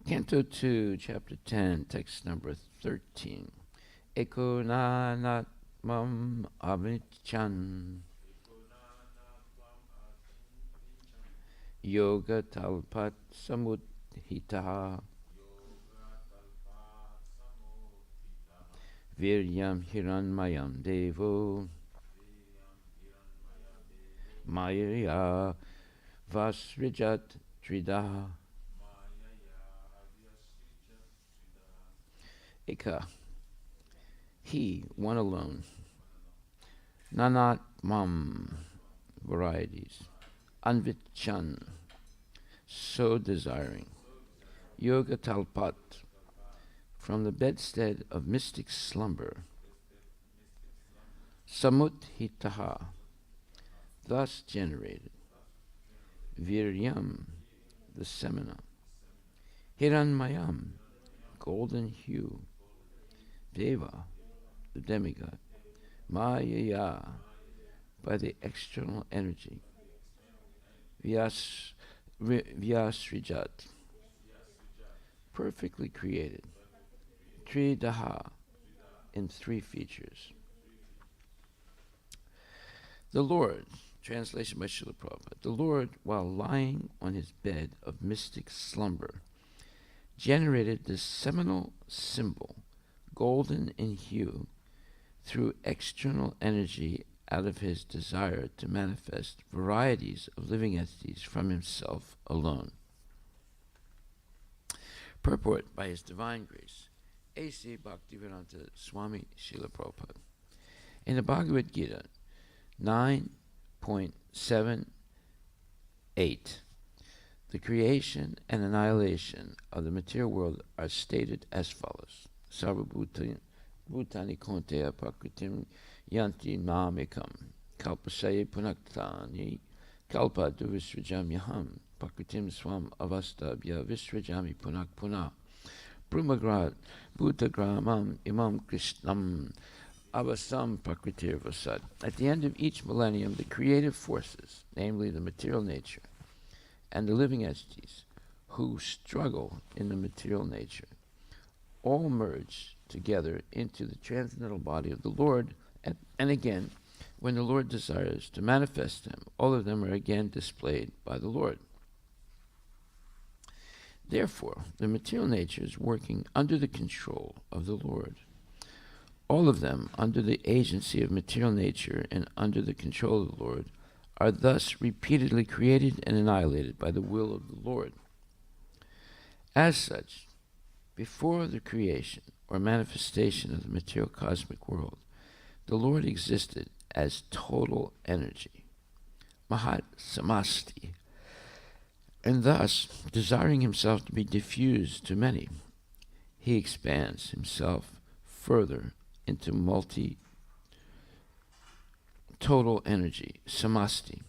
Canto 2, Chapter 10, Text number 13 Eko Nanatmam Avichan Yoga Talpat Samudhita Viryam Hiranmayam Devo Maya Vasrijat Tridaha Eka, he, one alone, Nanat Mam, varieties, Anvichan, so desiring, Yoga Talpat, from the bedstead of mystic slumber, Samuthitaha, thus generated. Viryam, the semina. Hiranmayam, golden hue. Deva, the demigod. Mayaya, by the external energy. Vyasrijat, perfectly created. Tridaha, in three features. The Lord, translation by Srila Prabhupada, the Lord, while lying on his bed of mystic slumber, generated the seminal symbol, golden in hue, through external energy out of his desire to manifest varieties of living entities from himself alone. Purport by His Divine Grace, A.C. Bhaktivedanta Swami Srila Prabhupada. In the Bhagavad Gita 9.78, the creation and annihilation of the material world are stated as follows. Sarvabhutani konteya prakritim yanti namikam kalpasaye punaktani kalpa duvisrajamyaham prakritim swam avastabhya visrajami punak punah brahmagrad bhutagramam imam krishnam avasam prakritir vasad. At the end of each millennium, the creative forces, namely the material nature, and the living entities who struggle in the material nature, all merge together into the transcendental body of the Lord, and again, when the Lord desires to manifest them, all of them are again displayed by the Lord. Therefore, the material nature is working under the control of the Lord. All of them, under the agency of material nature and under the control of the Lord, are thus repeatedly created and annihilated by the will of the Lord. As such, before the creation or manifestation of the material cosmic world, the Lord existed as total energy, Mahat Samasti, and thus, desiring himself to be diffused to many, he expands himself further into multi-total energy, Samasti.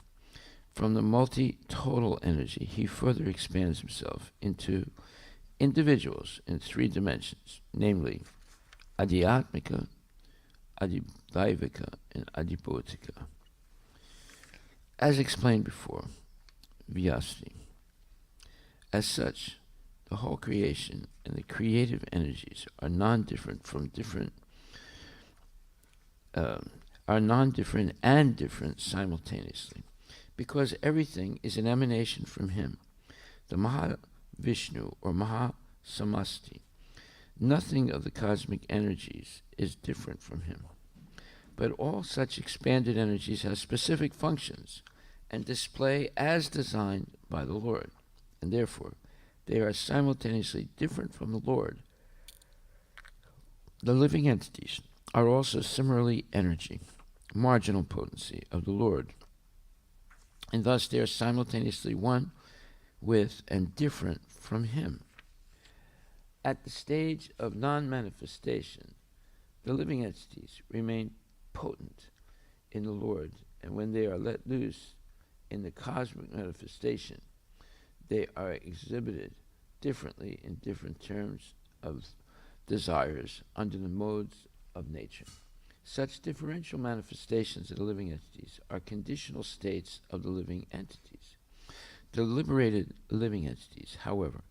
From the multi-total energy, he further expands himself into individuals in three dimensions, namely Adhyatmika, Adidaivika, and Adibhotika. As explained before, Vyasti. As such, the whole creation and the creative energies are non-different and different simultaneously, because everything is an emanation from him, the Mahavishnu or Mahasamasti. Nothing of the cosmic energies is different from him, but all such expanded energies have specific functions and display as designed by the Lord, and therefore they are simultaneously different from the Lord. The living entities are also similarly energy, marginal potency of the Lord, and thus they are simultaneously one with and different from him. At the stage of non-manifestation, the living entities remain potent in the Lord, and when they are let loose in the cosmic manifestation, they are exhibited differently in different terms of desires under the modes of nature. Such differential manifestations of the living entities are conditional states of the living entities. The liberated living entities, however,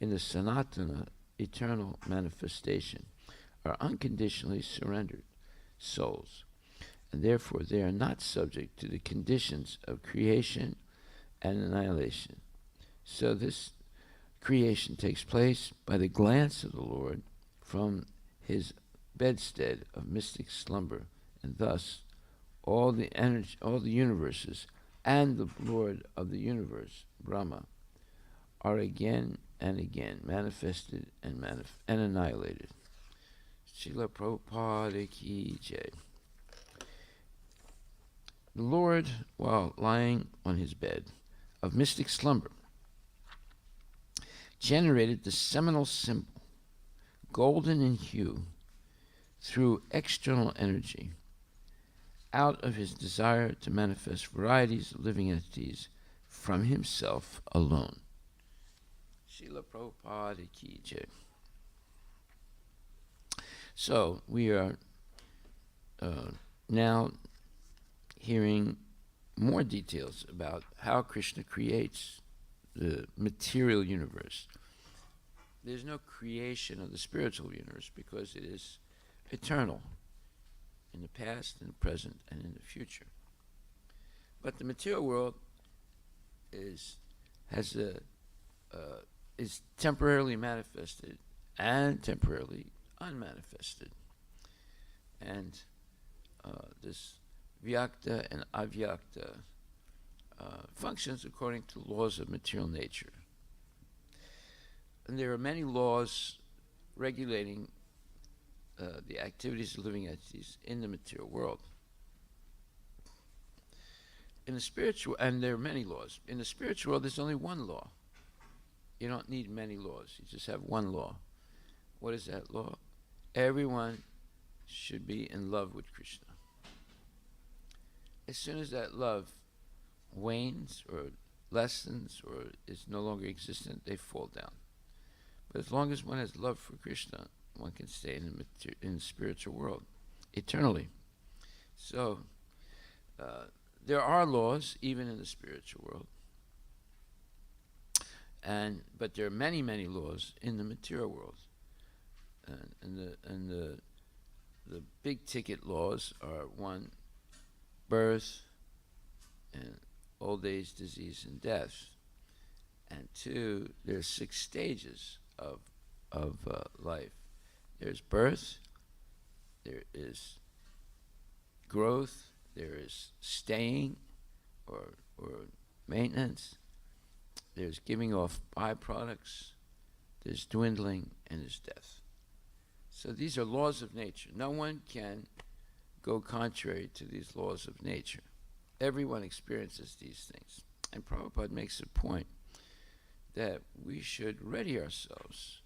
in the Sanatana eternal manifestation, are unconditionally surrendered souls, and therefore they are not subject to the conditions of creation and annihilation. So this creation takes place by the glance of the Lord from his bedstead of mystic slumber, and thus all the universes and the Lord of the universe, Brahma, are again and again manifested and annihilated. Srila Prabhupada Ki Jai. The Lord, while lying on his bed of mystic slumber, generated the seminal symbol, golden in hue, through external energy, out of his desire to manifest varieties of living entities from himself alone. Srila Prabhupada ki jai. So we are now hearing more details about how Krishna creates the material universe. There's no creation of the spiritual universe because it is eternal in the past, in the present, and in the future. But the material world is temporarily manifested and temporarily unmanifested. And this vyakta and avyakta functions according to laws of material nature. And there are many laws regulating the activities of living entities in the material world. In the spiritual, and there are many laws. In the spiritual world, there's only one law. You don't need many laws. You just have one law. What is that law? Everyone should be in love with Krishna. As soon as that love wanes or lessens or is no longer existent, they fall down. But as long as one has love for Krishna, one can stay in the spiritual world eternally. So there are laws even in the spiritual world, but there are many, many laws in the material world. And the big ticket laws are: one, birth, and old age, disease, and death. And two, there's 6 stages of life. There's birth, there is growth, there is staying or maintenance, there's giving off byproducts, there's dwindling, and there's death. So these are laws of nature. No one can go contrary to these laws of nature. Everyone experiences these things. And Prabhupada makes a point that we should ready ourselves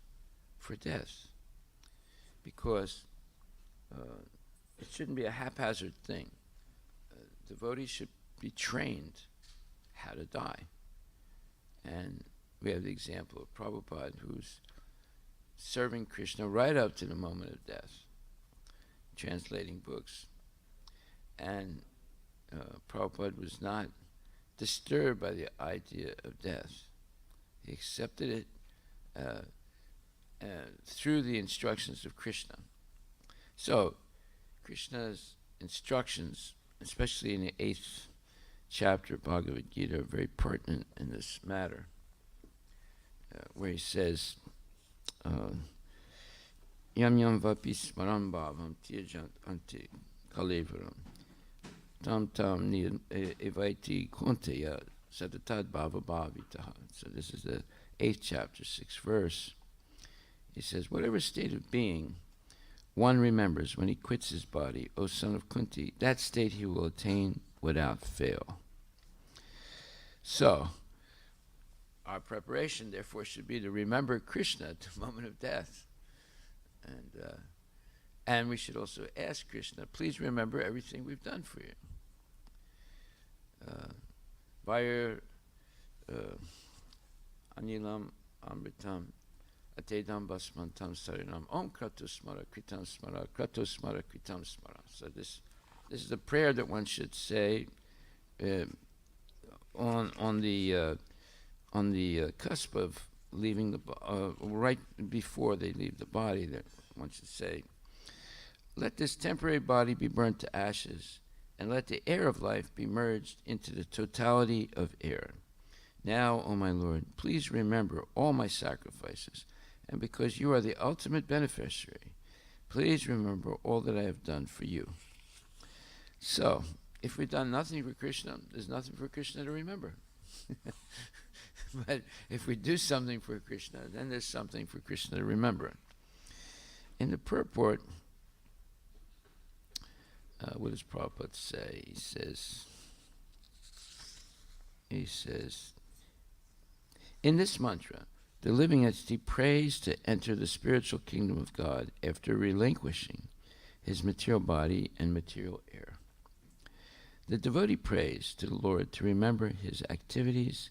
for death, because it shouldn't be a haphazard thing. Devotees should be trained how to die. And we have the example of Prabhupada, who's serving Krishna right up to the moment of death, translating books. And Prabhupada was not disturbed by the idea of death. He accepted it through the instructions of Krishna. So, Krishna's instructions, especially in the 8th chapter of Bhagavad Gita, are very pertinent in this matter, where he says, Yam yam vapi smaram bhavam tiyajant ante kalevaram tam tam evaiti konteya satatad bhava bhavitaha. So this is the 8th chapter, 6th verse. He says, whatever state of being one remembers when he quits his body, O son of Kunti, that state he will attain without fail. So, our preparation, therefore, should be to remember Krishna at the moment of death. And we should also ask Krishna, please remember everything we've done for you. Vair anilam amritam atedam basmantam sarinam om kratusmara kritam smara kratusmara kritam smara. So this is a prayer that one should say on the cusp of leaving the right before they leave the body. That one should say, let this temporary body be burnt to ashes, and let the air of life be merged into the totality of air. Now, O my Lord, please remember all my sacrifices, and because you are the ultimate beneficiary, please remember all that I have done for you. So, if we've done nothing for Krishna, there's nothing for Krishna to remember. But if we do something for Krishna, then there's something for Krishna to remember. In the purport, what does Prabhupada say? He says, in this mantra, the living entity prays to enter the spiritual kingdom of God after relinquishing his material body and material air. The devotee prays to the Lord to remember his activities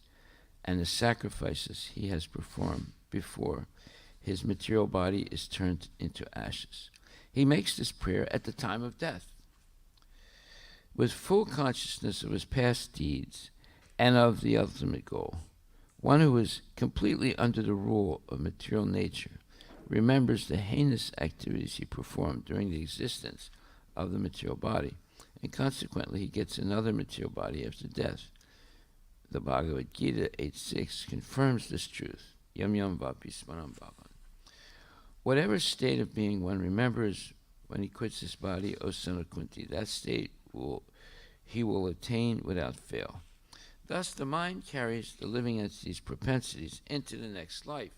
and the sacrifices he has performed before his material body is turned into ashes. He makes this prayer at the time of death. With full consciousness of his past deeds and of the ultimate goal, one who is completely under the rule of material nature remembers the heinous activities he performed during the existence of the material body, and consequently he gets another material body after death. The Bhagavad Gita 8.6 confirms this truth. Yam yam vapi smaram bhavan. Whatever state of being one remembers when he quits his body, O son of Kunti, that state he will attain without fail. Thus the mind carries the living entity's propensities into the next life.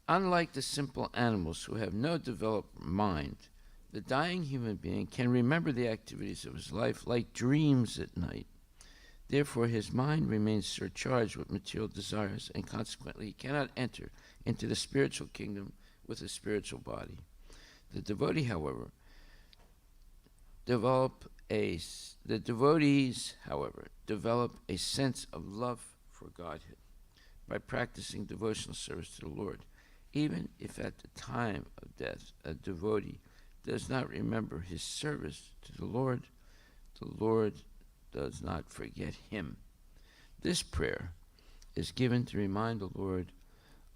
Unlike the simple animals who have no developed mind, the dying human being can remember the activities of his life like dreams at night. Therefore, his mind remains surcharged with material desires, and consequently he cannot enter into the spiritual kingdom with a spiritual body. The devotee, however, develop a sense of love for Godhead by practicing devotional service to the Lord. Even if at the time of death a devotee does not remember his service to the Lord does not forget him. This prayer is given to remind the Lord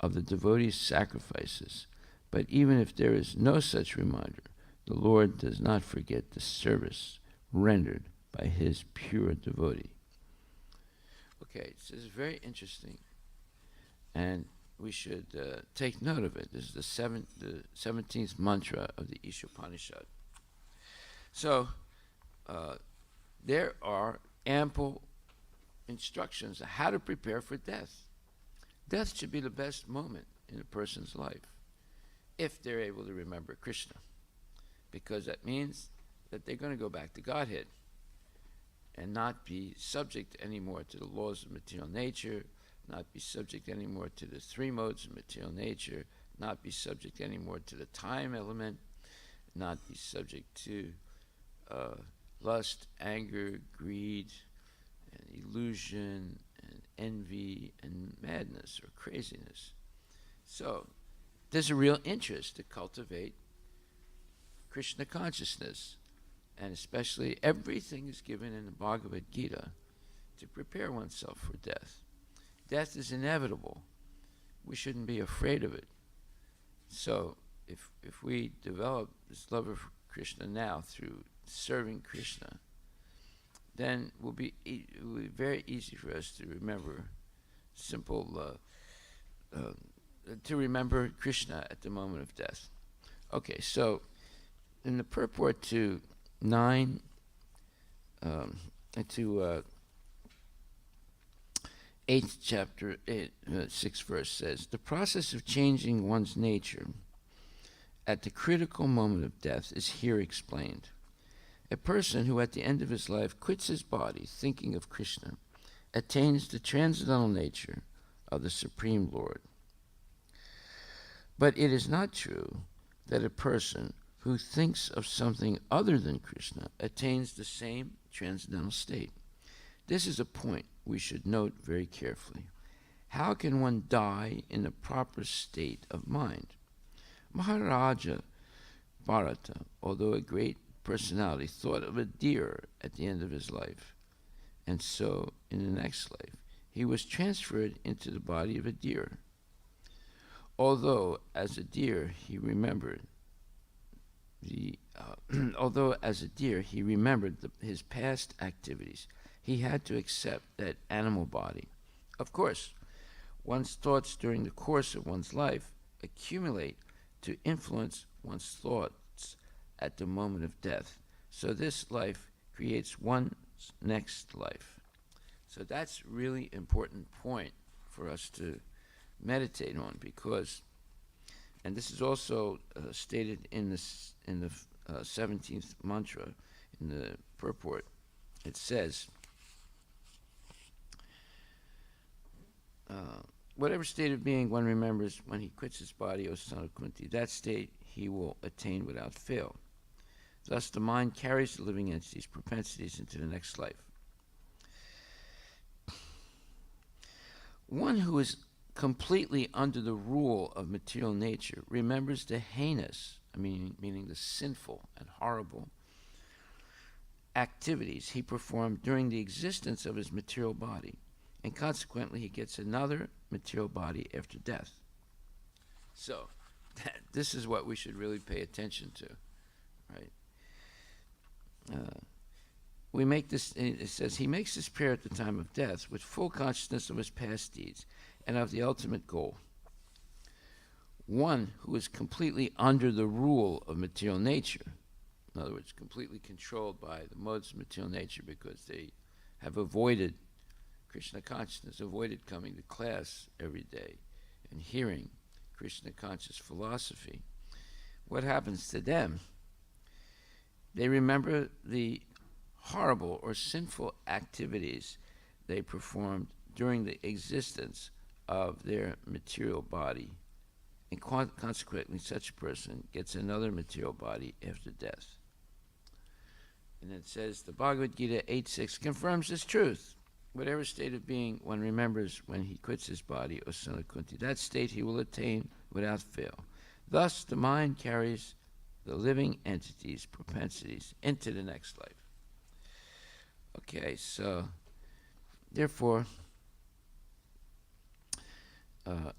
of the devotee's sacrifices, but even if there is no such reminder, the Lord does not forget the service rendered by his pure devotee. Okay, so this is very interesting, and we should take note of it. This is the 17th mantra of the Upanishad. So, there are ample instructions on how to prepare for death. Death should be the best moment in a person's life, if they're able to remember Krishna, because that means that they're going to go back to Godhead and not be subject anymore to the laws of material nature, not be subject anymore to the three modes of material nature, not be subject anymore to the time element, not be subject to lust, anger, greed, and illusion, and envy, and madness or craziness. So there's a real interest to cultivate Krishna consciousness, and especially everything is given in the Bhagavad Gita to prepare oneself for death. Death is inevitable. We shouldn't be afraid of it. So if we develop this love of Krishna now through serving Krishna, then it will be very easy for us to remember to remember Krishna at the moment of death. Okay, so in the purport to 8th chapter, 6th verse says, the process of changing one's nature at the critical moment of death is here explained. A person who at the end of his life quits his body thinking of Krishna attains the transcendental nature of the Supreme Lord. But it is not true that a person who thinks of something other than Krishna attains the same transcendental state. This is a point we should note very carefully. How can one die in the proper state of mind? Maharaja Bharata, although a great personality, thought of a deer at the end of his life, and so in the next life he was transferred into the body of a deer. Although as a deer he remembered his past activities, he had to accept that animal body. Of course, one's thoughts during the course of one's life accumulate to influence one's thoughts at the moment of death. So this life creates one's next life. So that's really important point for us to meditate on, because, and this is also stated in the 17th mantra in the purport. It says, whatever state of being one remembers when he quits his body, O son of Kunti, that state he will attain without fail. Thus, the mind carries the living entity's propensities into the next life. One who is completely under the rule of material nature remembers the heinous, meaning the sinful and horrible activities he performed during the existence of his material body, and consequently he gets another material body after death. So, this is what we should really pay attention to, right? We make this, it says, he makes this prayer at the time of death with full consciousness of his past deeds and of the ultimate goal. One who is completely under the rule of material nature, in other words, completely controlled by the modes of material nature because they have avoided Krishna consciousness, avoided coming to class every day and hearing Krishna conscious philosophy. What happens to them? They remember the horrible or sinful activities they performed during the existence of their material body, and consequently such a person gets another material body after death. And it says the Bhagavad Gita 8.6 confirms this truth. Whatever state of being one remembers when he quits his body, O son of Kunti, that state he will attain without fail. Thus the mind carries the living entity's propensities into the next life. Okay, so therefore,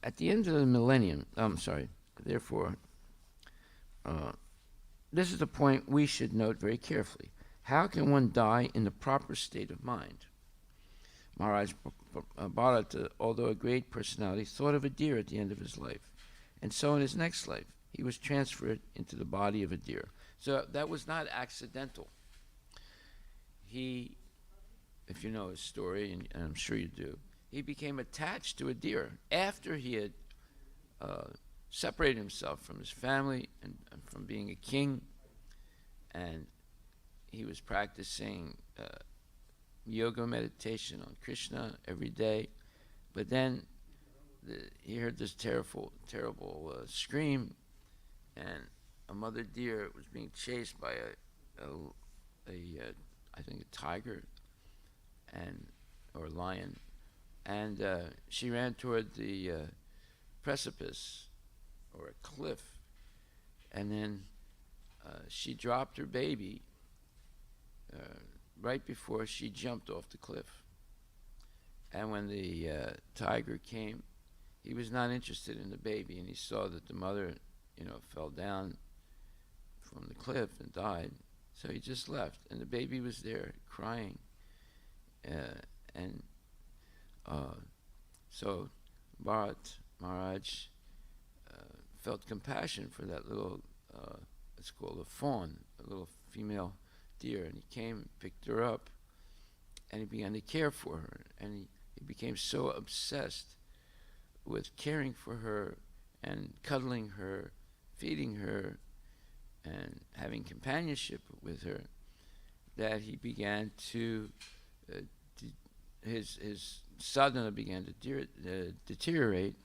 at the end of the millennium, this is the point we should note very carefully. How can one die in the proper state of mind? Maharaj Bharata, although a great personality, thought of a deer at the end of his life. And so in his next life, he was transferred into the body of a deer. So that was not accidental. He, if you know his story, and I'm sure you do, he became attached to a deer after he had separated himself from his family and from being a king, and he was practicing yoga meditation on Krishna every day. But then he heard this terrible scream, and a mother deer was being chased by I think a tiger or lion, and she ran toward the precipice or a cliff, and then she dropped her baby right before she jumped off the cliff. And when the tiger came, he was not interested in the baby, and he saw that the mother, fell down from the cliff and died. So he just left, and the baby was there crying. So Bharat Maharaj felt compassion for that little, it's called a fawn, a little female deer, and he came and picked her up, and he began to care for her, and he became so obsessed with caring for her and cuddling her, feeding her, and having companionship with her, that he began to his sadhana began to deteriorate,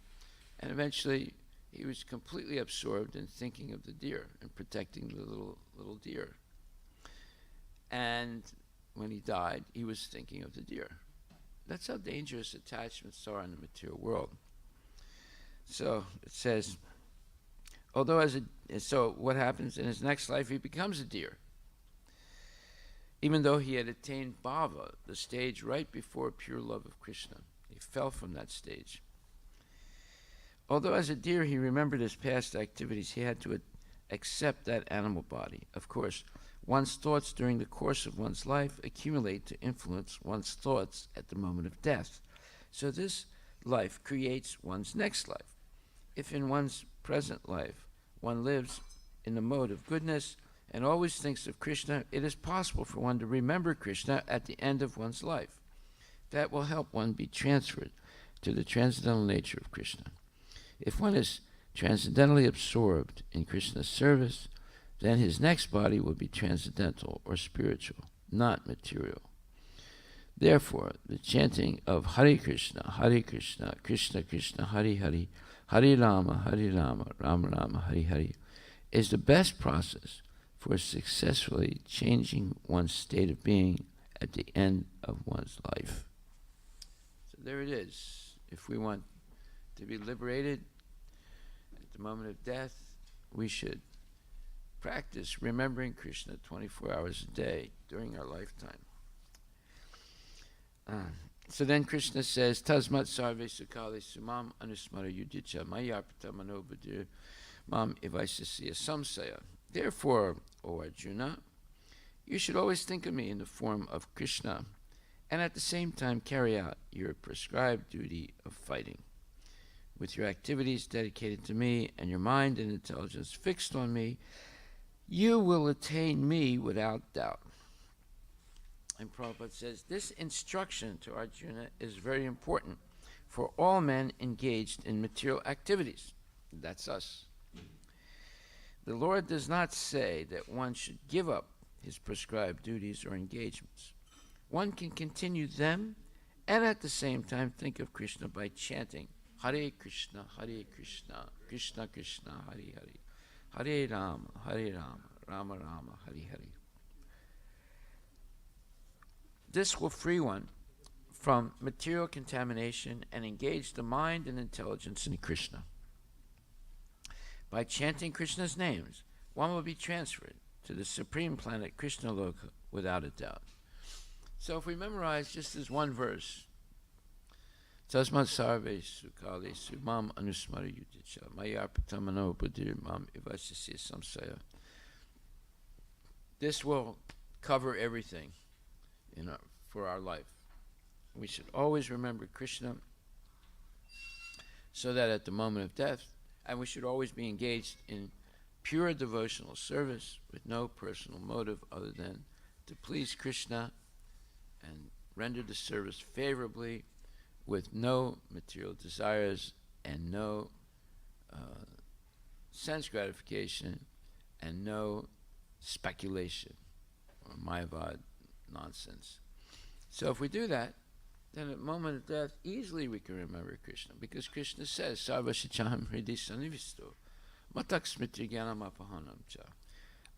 and eventually he was completely absorbed in thinking of the deer and protecting the little deer. And when he died, he was thinking of the deer. That's how dangerous attachments are in the material world. So it says, so what happens in his next life? He becomes a deer, even though he had attained bhava, the stage right before pure love of Krishna. He fell from that stage. Although as a deer he remembered his past activities, he had to accept that animal body. Of course, one's thoughts during the course of one's life accumulate to influence one's thoughts at the moment of death. So this life creates one's next life. If in one's present life one lives in the mode of goodness and always thinks of Krishna, it is possible for one to remember Krishna at the end of one's life. That will help one be transferred to the transcendental nature of Krishna. If one is transcendentally absorbed in Krishna's service, then his next body will be transcendental or spiritual, not material. Therefore, the chanting of Hare Krishna, Krishna Krishna, Hare Hare, Hare Rama, Rama Rama, Hare Hare, is the best process for successfully changing one's state of being at the end of one's life. So there it is. If we want to be liberated at the moment of death, we should practice remembering Krishna 24 hours a day during our lifetime. So then Krishna says, Tasmat sarve sukale sumam anusmara yudicha mayarpata manobudir mam ivaisasiya samsaya. Therefore, O Arjuna, you should always think of me in the form of Krishna, and at the same time carry out your prescribed duty of fighting. With your activities dedicated to me and your mind and intelligence fixed on me, you will attain me without doubt. And Prabhupada says, this instruction to Arjuna is very important for all men engaged in material activities. That's us. The Lord does not say that one should give up his prescribed duties or engagements. One can continue them and at the same time think of Krishna by chanting Hare Krishna, Krishna Krishna, Hare Hare, Hare Rama, Rama Rama, Hare Hare. This will free one from material contamination and engage the mind and intelligence in Krishna. By chanting Krishna's names, one will be transferred to the supreme planet Krishna Loka without a doubt. So if we memorize just this one verse, Tasmat sarve sukale sumam anusmara yudicha mayarpatamano budir mam ivasasya samsaya. This will cover everything for our life. We should always remember Krishna so that at the moment of death, and we should always be engaged in pure devotional service with no personal motive other than to please Krishna and render the service favorably with no material desires and no sense gratification and no speculation or mayavad nonsense. So if we do that, then at the moment of death, easily we can remember Krishna, because Krishna says, Sarva Shichaham Hridi Sanivisto, Matak Smriti Gyanam Apahanam Cha.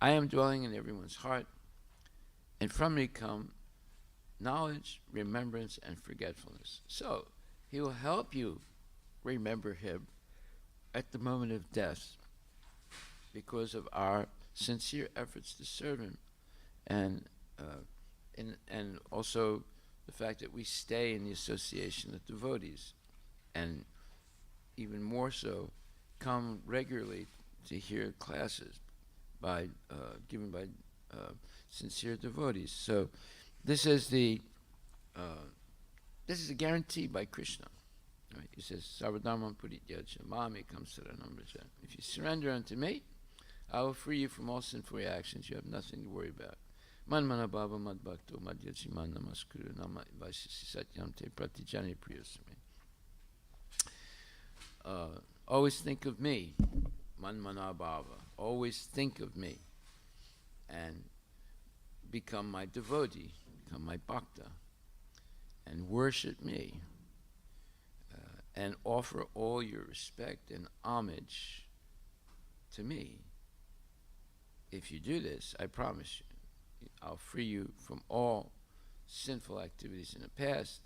I am dwelling in everyone's heart, and from me come knowledge, remembrance, and forgetfulness. So he will help you remember him at the moment of death because of our sincere efforts to serve him, and also the fact that we stay in the association of devotees, and even more so, come regularly to hear classes given by sincere devotees. So this is a guarantee by Krishna. Right? He says, Sarvadharman Purityaja Mami Kamsaranamraja. If you surrender unto me, I will free you from all sinful reactions. You have nothing to worry about. Manmana Baba Madbhakto Madhyachiman Namaskuru Nama Vaisisi Satyam Te Pratijani Priyasame. Always think of me. Manmana Baba. Always think of me. And become my devotee. Become my bhakta. And worship me. And offer all your respect and homage to me. If you do this, I promise you, I'll free you from all sinful activities in the past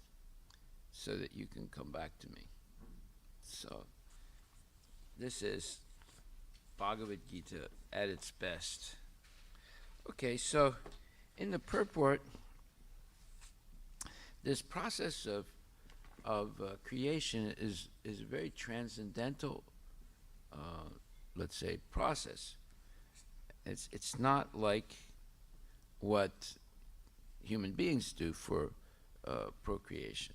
so that you can come back to me. So, this is Bhagavad Gita at its best. Okay, so in the purport, this process of creation is a very transcendental, let's say, process. It's not like what human beings do for procreation.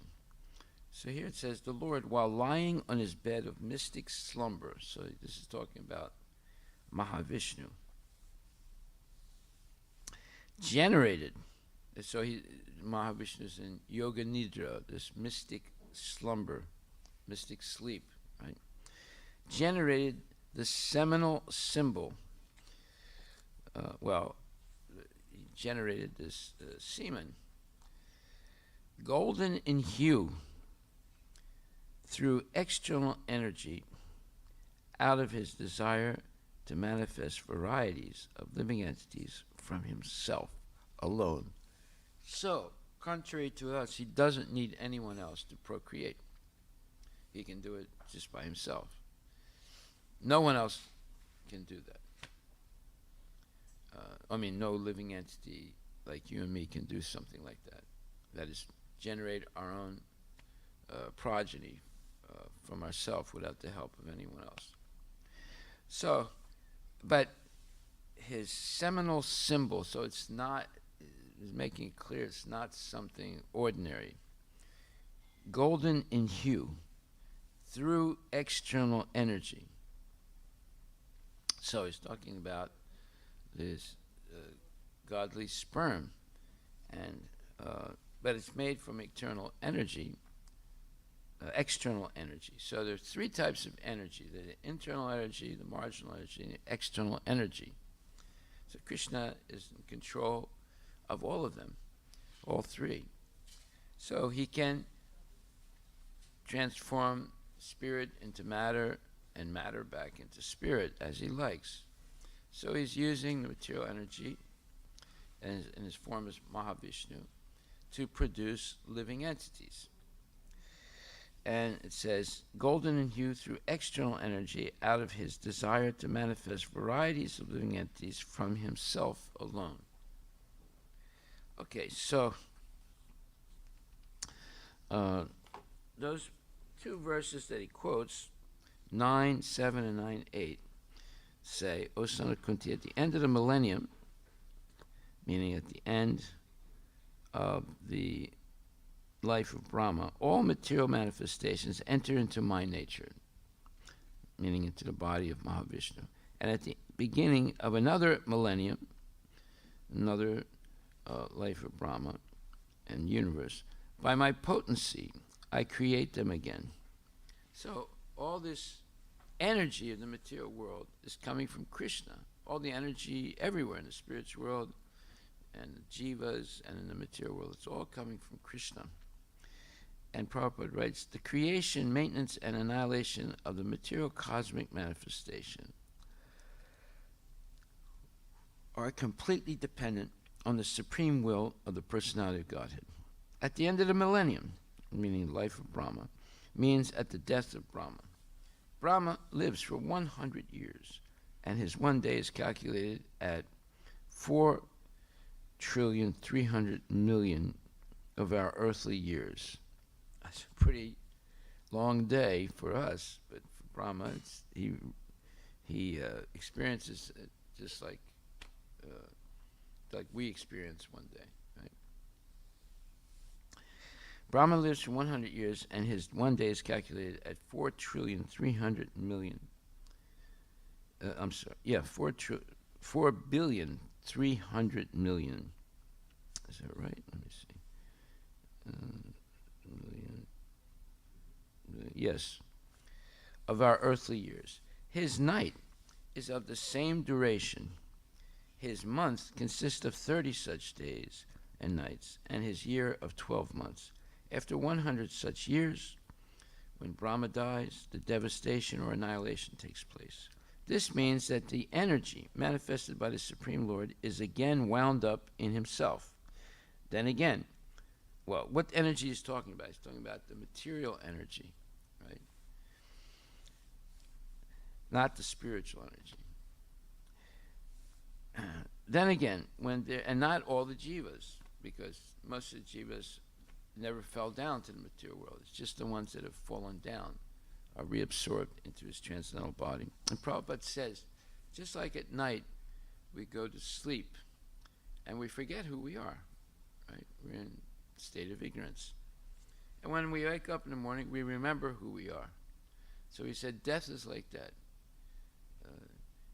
So here it says, the Lord, while lying on his bed of mystic slumber, so this is talking about Mahavishnu, generated, so Mahavishnu is in Yoga Nidra, this mystic slumber, mystic sleep, right? Generated the seminal symbol, he generated this semen, golden in hue, through external energy, out of his desire to manifest varieties of living entities from himself alone. So, contrary to us, he doesn't need anyone else to procreate. He can do it just by himself. No one else can do that. No living entity like you and me can do something like that. That is, generate our own progeny from ourselves without the help of anyone else. So, but his seminal symbol, so it's not, is making it clear it's not something ordinary. Golden in hue through external energy. So he's talking about this godly sperm, and but it's made from external energy. So there's three types of energy: the internal energy, the marginal energy, and the external energy. So Krishna is in control of all of them, all three. So he can transform spirit into matter and matter back into spirit as he likes. So he's using the material energy in his form as Mahavishnu to produce living entities. And it says, golden in hue through external energy out of his desire to manifest varieties of living entities from himself alone. Okay, so those two verses that he quotes, 9:7 and 9:8, say, O son of Kunti, at the end of the millennium, meaning at the end of the life of Brahma, all material manifestations enter into my nature, meaning into the body of Mahavishnu. And at the beginning of another millennium, another life of Brahma and universe, by my potency, I create them again. So all this energy of the material world is coming from Krishna. All the energy everywhere in the spiritual world and the jivas and in the material world, it's all coming from Krishna. And Prabhupada writes, the creation, maintenance, and annihilation of the material cosmic manifestation are completely dependent on the supreme will of the personality of Godhead. At the end of the millennium, meaning the life of Brahma, means at the death of Brahma. Brahma lives for 100 years, and his one day is calculated at 4,300,000,000,000 of our earthly years. That's a pretty long day for us, but for Brahma, he experiences it just like we experience one day. Right? Brahma lives for 100 years, and his one day is calculated at 4,300,000,000. 4,300,000,000. Is that right? Let me see. Yes, of our earthly years. His night is of the same duration. His month consists of 30 such days and nights, and his year of 12 months. After 100 such years, when Brahma dies, the devastation or annihilation takes place. This means that the energy manifested by the Supreme Lord is again wound up in himself. Then again, well, what energy he's talking about? He's talking about the material energy, right? Not the spiritual energy. Then again, and not all the jivas, because most of the jivas never fell down to the material world. It's just the ones that have fallen down are reabsorbed into his transcendental body. And Prabhupada says, just like at night, we go to sleep and we forget who we are, right? We're in a state of ignorance. And when we wake up in the morning, we remember who we are. So he said, death is like that.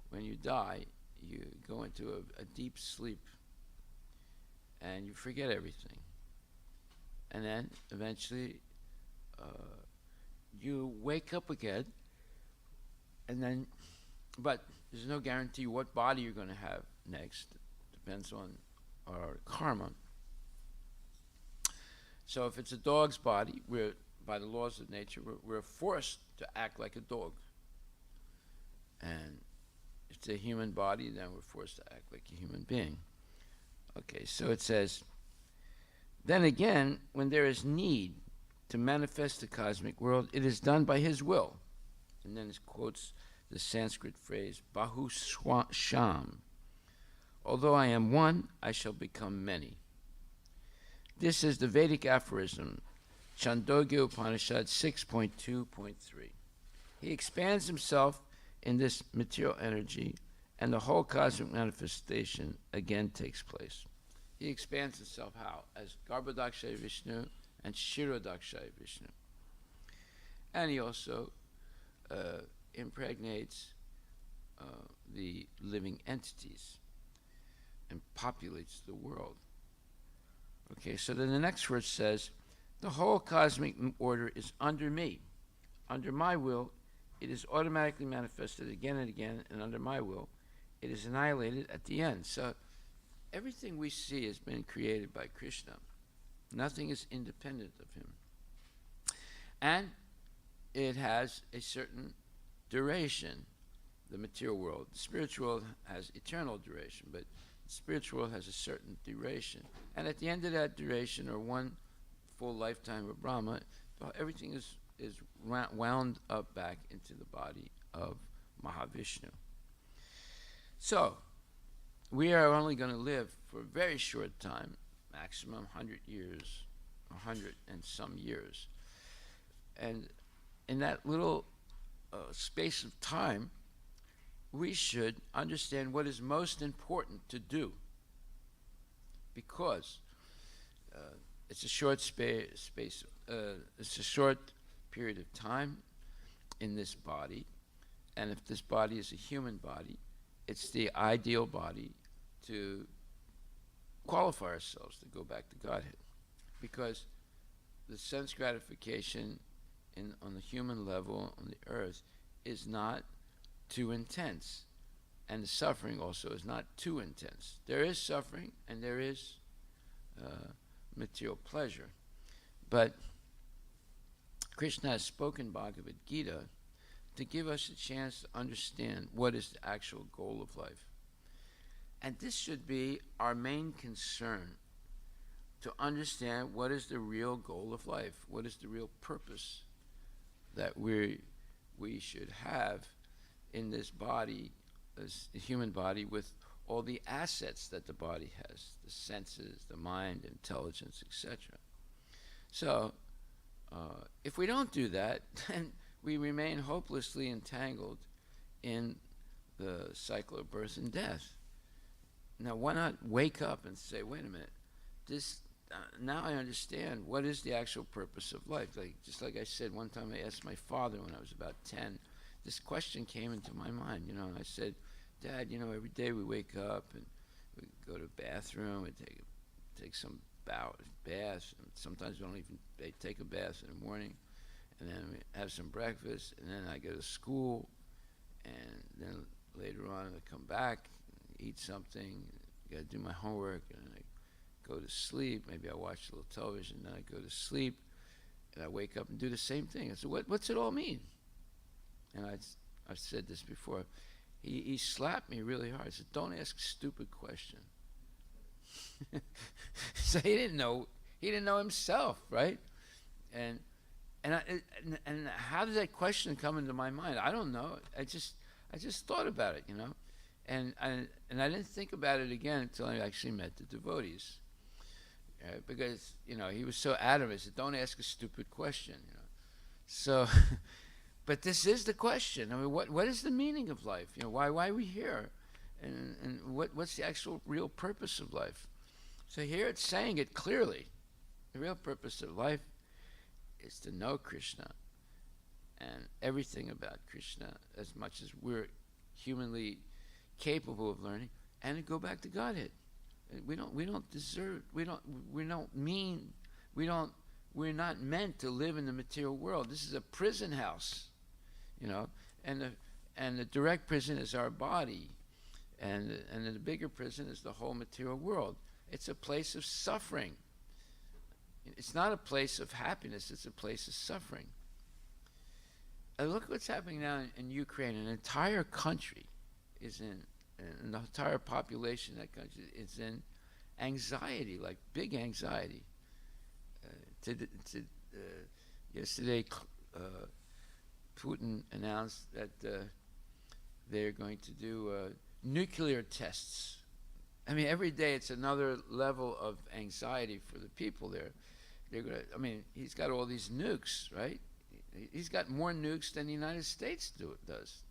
When you die, you go into a deep sleep and you forget everything. And then eventually you wake up again, and then, but there's no guarantee what body you're going to have next. Depends on our karma. So if it's a dog's body, by the laws of nature, we're forced to act like a dog. And if it's a human body, then we're forced to act like a human being. Okay, so it says, then again, when there is need to manifest the cosmic world, it is done by his will. And then it quotes the Sanskrit phrase, Bahu Sham. Although I am one, I shall become many. This is the Vedic aphorism, Chandogya Upanishad 6.2.3. He expands himself in this material energy, and the whole cosmic manifestation again takes place. He expands himself how? As Garbhodakshaya Vishnu and Shirodakshaya Vishnu. And he also impregnates the living entities and populates the world. Okay, so then the next verse says, the whole cosmic order is under me. Under my will, it is automatically manifested again and again, and under my will, it is annihilated at the end. So everything we see has been created by Krishna. Nothing is independent of him. And it has a certain duration, the material world. The spiritual world has eternal duration, but the spiritual world has a certain duration. And at the end of that duration, or one full lifetime of Brahma, everything is wound up back into the body of Mahavishnu. So, we are only going to live for a very short time, maximum 100 years, 100 and some years. And in that little space of time, we should understand what is most important to do, because it's a short it's a short period of time in this body, and if this body is a human body, it's the ideal body to qualify ourselves to go back to Godhead, because the sense gratification on the human level on the earth is not too intense, and the suffering also is not too intense. There is suffering and there is material pleasure, but Krishna has spoken Bhagavad Gita to give us a chance to understand what is the actual goal of life. And this should be our main concern, to understand what is the real goal of life, what is the real purpose that we should have in this body, this human body, with all the assets that the body has, the senses, the mind, intelligence, etc. So, if we don't do that, then we remain hopelessly entangled in the cycle of birth and death. Now, why not wake up and say, wait a minute, this now I understand what is the actual purpose of life. Just like I said, one time I asked my father when I was about 10, this question came into my mind, and I said, Dad, every day we wake up and we go to the bathroom, we take some bath, and sometimes we don't even take a bath in the morning, and then we have some breakfast, and then I go to school, and then later on I come back, eat something, got to do my homework, and I go to sleep. Maybe I watch a little television, then I go to sleep, and I wake up and do the same thing. I said, what's it all mean? And I've said this before. He slapped me really hard. He said, don't ask a stupid question. So he didn't know himself, right? And how did that question come into my mind? I don't know. I just thought about it, and I didn't think about it again until I actually met the devotees, because he was so adamant. He said, "Don't ask a stupid question," So, but this is the question. I mean, what is the meaning of life? Why are we here, and what's the actual real purpose of life? So here it's saying it clearly. The real purpose of life is to know Krishna and everything about Krishna as much as we're humanly capable of learning, and to go back to Godhead. We're not meant to live in the material world. This is a prison house, and the direct prison is our body, and the bigger prison is the whole material world. It's a place of suffering. It's not a place of happiness, it's a place of suffering. Look what's happening now in Ukraine, an entire country is and the entire population of that country is in anxiety, like big anxiety. Yesterday, Putin announced that they're going to do nuclear tests. I mean, every day it's another level of anxiety for the people there. They're gonna. I mean, he's got all these nukes, right? He's got more nukes than the United States does,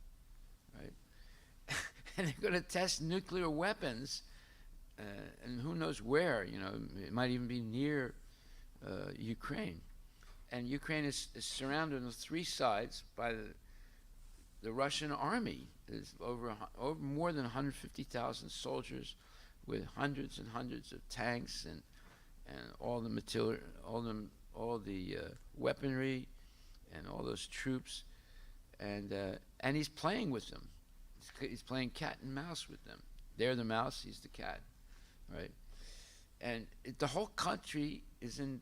right? And they're going to test nuclear weapons, and who knows where? You know, it might even be near Ukraine. And Ukraine is surrounded on 3 sides by the Russian army. There's over more than 150,000 soldiers with hundreds and hundreds of tanks and all the material, all the weaponry, and all those troops, and he's playing with them. He's playing cat and mouse with them. They're the mouse, he's the cat, right? And the whole country is in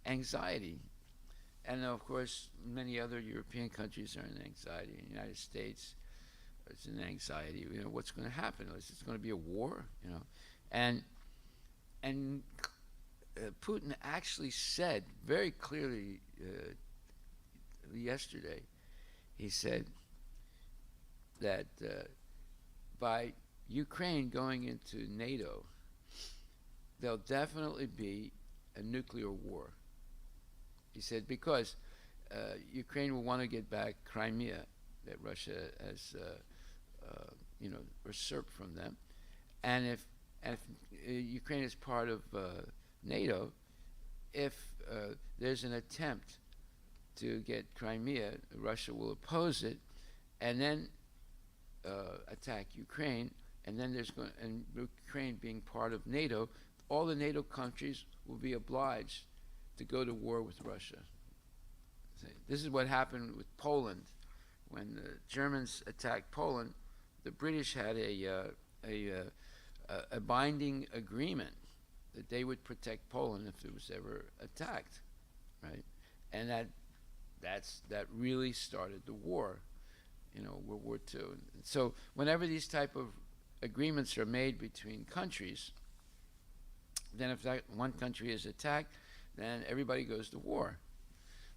anxiety, and of course many other European countries are in anxiety. In the United States, it's in anxiety. You know, what's going to happen? Is it going to be a war? You know, and Putin actually said very clearly yesterday, he said that by Ukraine going into NATO, there'll definitely be a nuclear war. He said because Ukraine will want to get back Crimea that Russia has, usurped from them, and if Ukraine is part of NATO, if there's an attempt to get Crimea, Russia will oppose it, and then attack Ukraine, and then and Ukraine being part of NATO, all the NATO countries will be obliged to go to war with Russia. This is what happened with Poland. When the Germans attacked Poland, the British had a binding agreement that they would protect Poland if it was ever attacked, right? And that really started the war, World War II. And so whenever these type of agreements are made between countries, then if that one country is attacked, then everybody goes to war.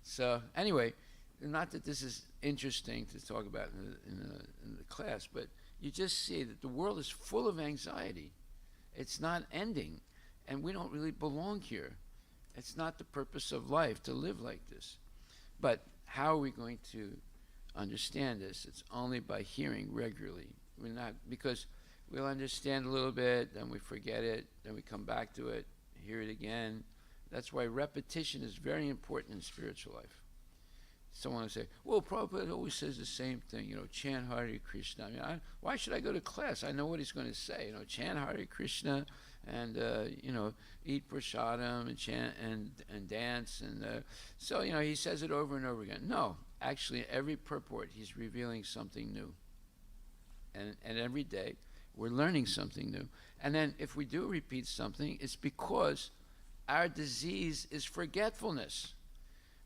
So anyway, not that this is interesting to talk about in the class, but you just see that the world is full of anxiety. It's not ending, and we don't really belong here. It's not the purpose of life to live like this. But how are we going to understand this? It's only by hearing regularly. We're not, because we'll understand a little bit, then we forget it, then we come back to it, hear it again. That's why repetition is very important in spiritual life. Someone will say, well, Prabhupada always says the same thing, chant Hare Krishna. I mean, why should I go to class? I know what he's going to say, chant Hare Krishna and, eat prasadam and chant and dance. And so, he says it over and over again. No, actually, every purport, he's revealing something new. And every day, we're learning something new. And then if we do repeat something, it's because our disease is forgetfulness.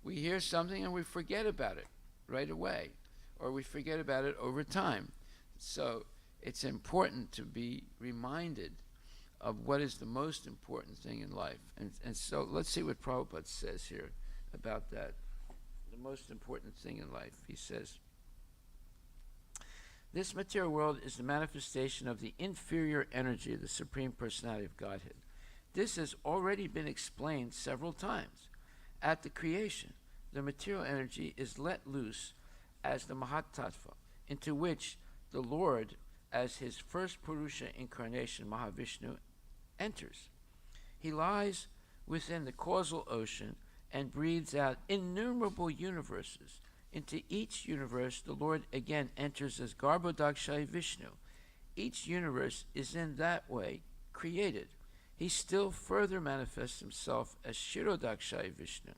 We hear something and we forget about it right away, or we forget about it over time. So it's important to be reminded of what is the most important thing in life. And so let's see what Prabhupada says here about that. The most important thing in life, he says, this material world is the manifestation of the inferior energy of the Supreme Personality of Godhead. This has already been explained several times. At the creation, the material energy is let loose as the Mahatattva, into which the Lord, as his first Purusha incarnation, Mahavishnu, enters. He lies within the causal ocean and breathes out innumerable universes. Into each universe, the Lord again enters as Garbhodakshai Vishnu. Each universe is in that way created. He still further manifests himself as Shirodakshai Vishnu.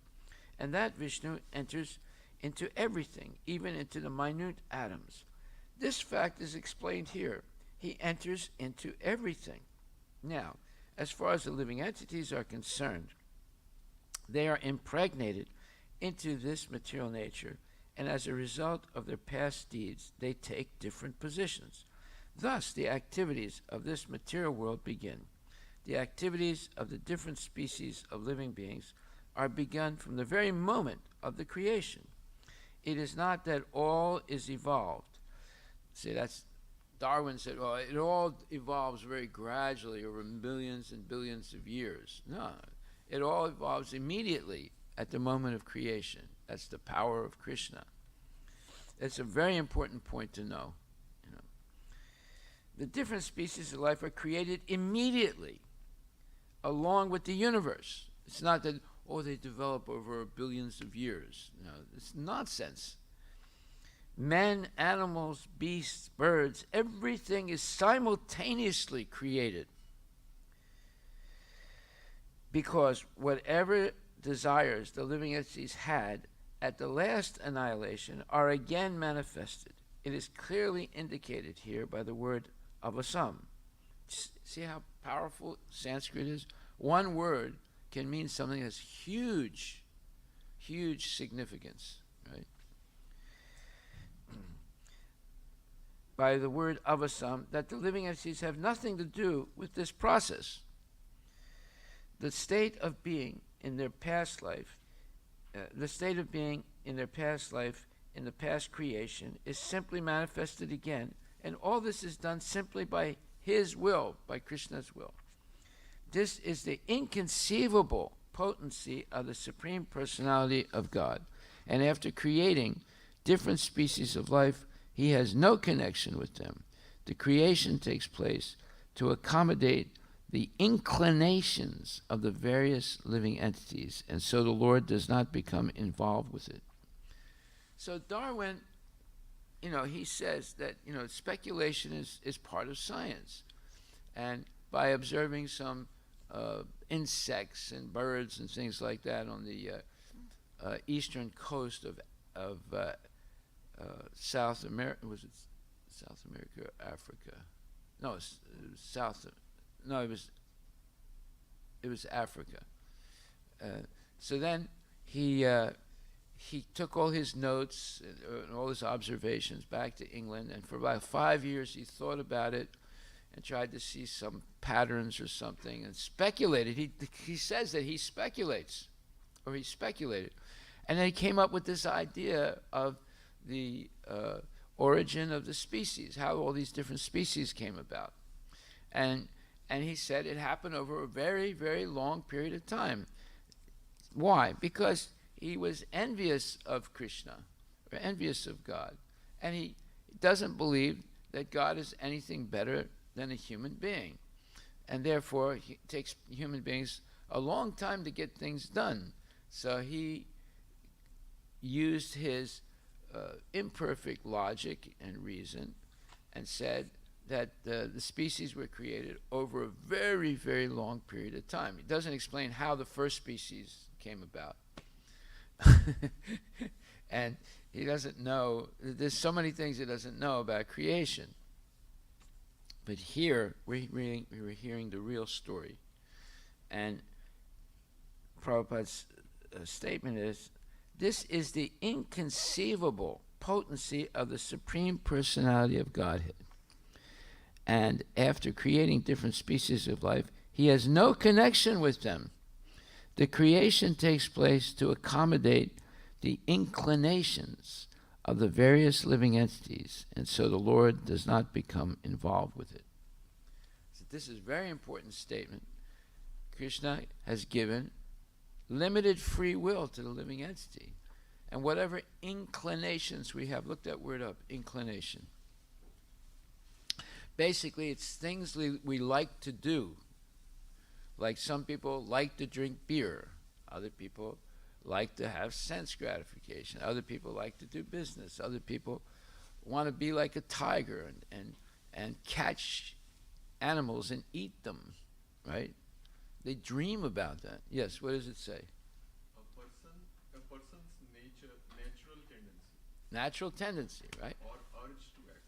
And that Vishnu enters into everything, even into the minute atoms. This fact is explained here. He enters into everything. Now, as far as the living entities are concerned, they are impregnated into this material nature and as a result of their past deeds, they take different positions. Thus, the activities of this material world begin. The activities of the different species of living beings are begun from the very moment of the creation. It is not that all is evolved. See, that's Darwin said, well, it all evolves very gradually over millions and billions of years. No, it all evolves immediately at the moment of creation. That's the power of Krishna. It's a very important point to know. The different species of life are created immediately, along with the universe. It's not that, they develop over billions of years. No, it's nonsense. Men, animals, beasts, birds, everything is simultaneously created. Because whatever desires the living entities had at the last annihilation are again manifested. It is clearly indicated here by the word avasam. See how powerful Sanskrit is? One word can mean something that's huge, huge significance, right? By the word avasam, that the living entities have nothing to do with this process. The state of being in their past life, in the past creation, is simply manifested again, and all this is done simply by his will, by Krishna's will. This is the inconceivable potency of the Supreme Personality of God. And after creating different species of life, he has no connection with them. The creation takes place to accommodate the inclinations of the various living entities, and so the Lord does not become involved with it. So Darwin, he says that, speculation is part of science. And by observing some insects and birds and things like that on the eastern coast of South America, was it South America or Africa? No, it was Africa. So then he took all his notes and all his observations back to England, and for about 5 years he thought about it and tried to see some patterns or something and speculated. He says that he speculates, or he speculated. And then he came up with this idea of the origin of the species, how all these different species came about. And he said it happened over a very, very long period of time. Why? Because he was envious of Krishna, or envious of God. And he doesn't believe that God is anything better than a human being. And therefore, it takes human beings a long time to get things done. So he used his imperfect logic and reason and said that the species were created over a very, very long period of time. He doesn't explain how the first species came about. And he doesn't know, there's so many things he doesn't know about creation. But here, we were hearing the real story. And Prabhupada's statement is, this is the inconceivable potency of the Supreme Personality of Godhead. And after creating different species of life, he has no connection with them. The creation takes place to accommodate the inclinations of the various living entities, and so the Lord does not become involved with it. So this is a very important statement. Krishna has given limited free will to the living entity. And whatever inclinations we have, look that word up, inclination. Basically, it's things we like to do. Like some people like to drink beer. Other people like to have sense gratification. Other people like to do business. Other people want to be like a tiger and catch animals and eat them, right? They dream about that. Yes, what does it say? A person's natural tendency. Natural tendency, right? Or urge to act.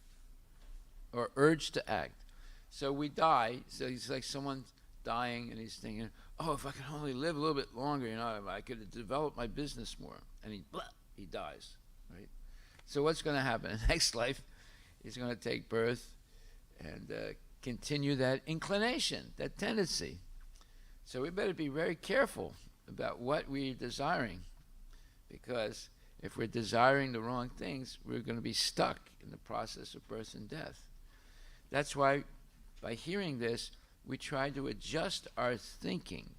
Or urge to act. So we die, so it's like someone's dying and he's thinking, oh, if I could only live a little bit longer, I could develop my business more. And he dies, right? So what's going to happen in the next life? He's going to take birth and continue that inclination, that tendency. So we better be very careful about what we're desiring, because if we're desiring the wrong things, we're going to be stuck in the process of birth and death. That's why, by hearing this, we try to adjust our thinking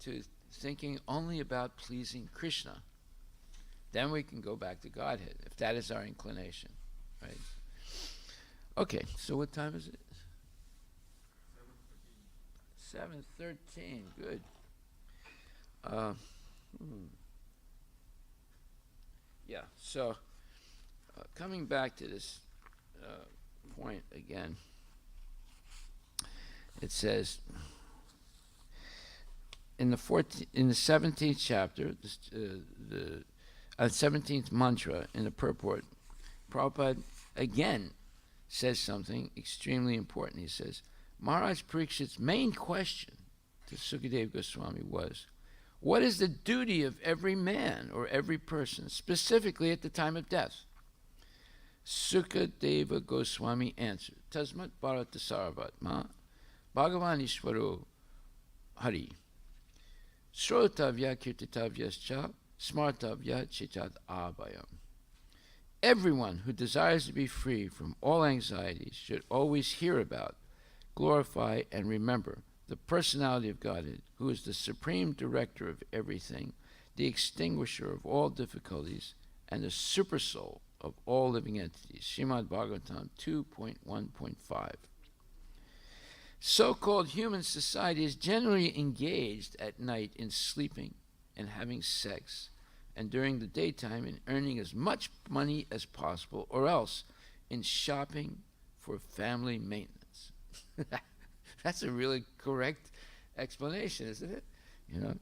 to thinking only about pleasing Krishna. Then we can go back to Godhead, if that is our inclination, right? Okay, so what time is it? 7:13. Good. Yeah, so coming back to this point again, it says in the 17th chapter, the 17th mantra in the purport, Prabhupada again says something extremely important. He says, Maharaj Parikshit's main question to Sukadeva Goswami was, what is the duty of every man or every person, specifically at the time of death? Sukadeva Goswami answered, Tasmat Bharata Sarvatma Bhagavan Ishvaro Hari Srotavya Kirtitavyascha Smartavya Chitat Abhayam. Everyone who desires to be free from all anxieties should always hear about, glorify, and remember the personality of Godhead, who is the supreme director of everything, the extinguisher of all difficulties, and the supersoul of all living entities. Srimad Bhagavatam 2.1.5. So-called human society is generally engaged at night in sleeping and having sex, and during the daytime in earning as much money as possible, or else in shopping for family maintenance. That's a really correct explanation, isn't it? You know,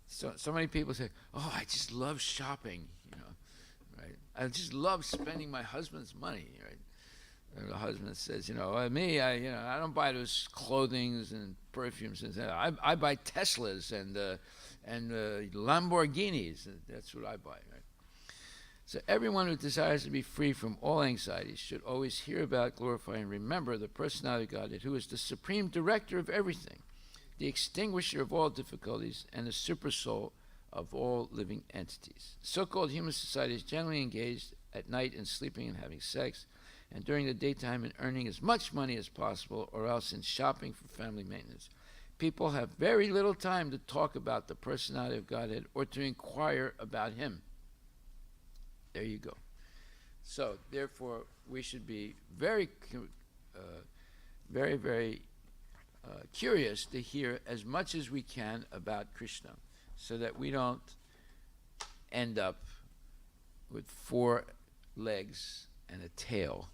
so many people say, "Oh, I just love shopping," you know, right? I just love spending my husband's money, right? And the husband says, "You know, me, I don't buy those clothings and perfumes and that. I buy Teslas and Lamborghinis. That's what I buy, right?" So everyone who desires to be free from all anxieties should always hear about, glorify, and remember the personality of Godhead, who is the supreme director of everything, the extinguisher of all difficulties, and the supersoul of all living entities. So-called human society is generally engaged at night in sleeping and having sex, and during the daytime in earning as much money as possible, or else in shopping for family maintenance. People have very little time to talk about the personality of Godhead or to inquire about Him. There you go. So, therefore, we should be very, very curious to hear as much as we can about Krishna, so that we don't end up with 4 legs and a tail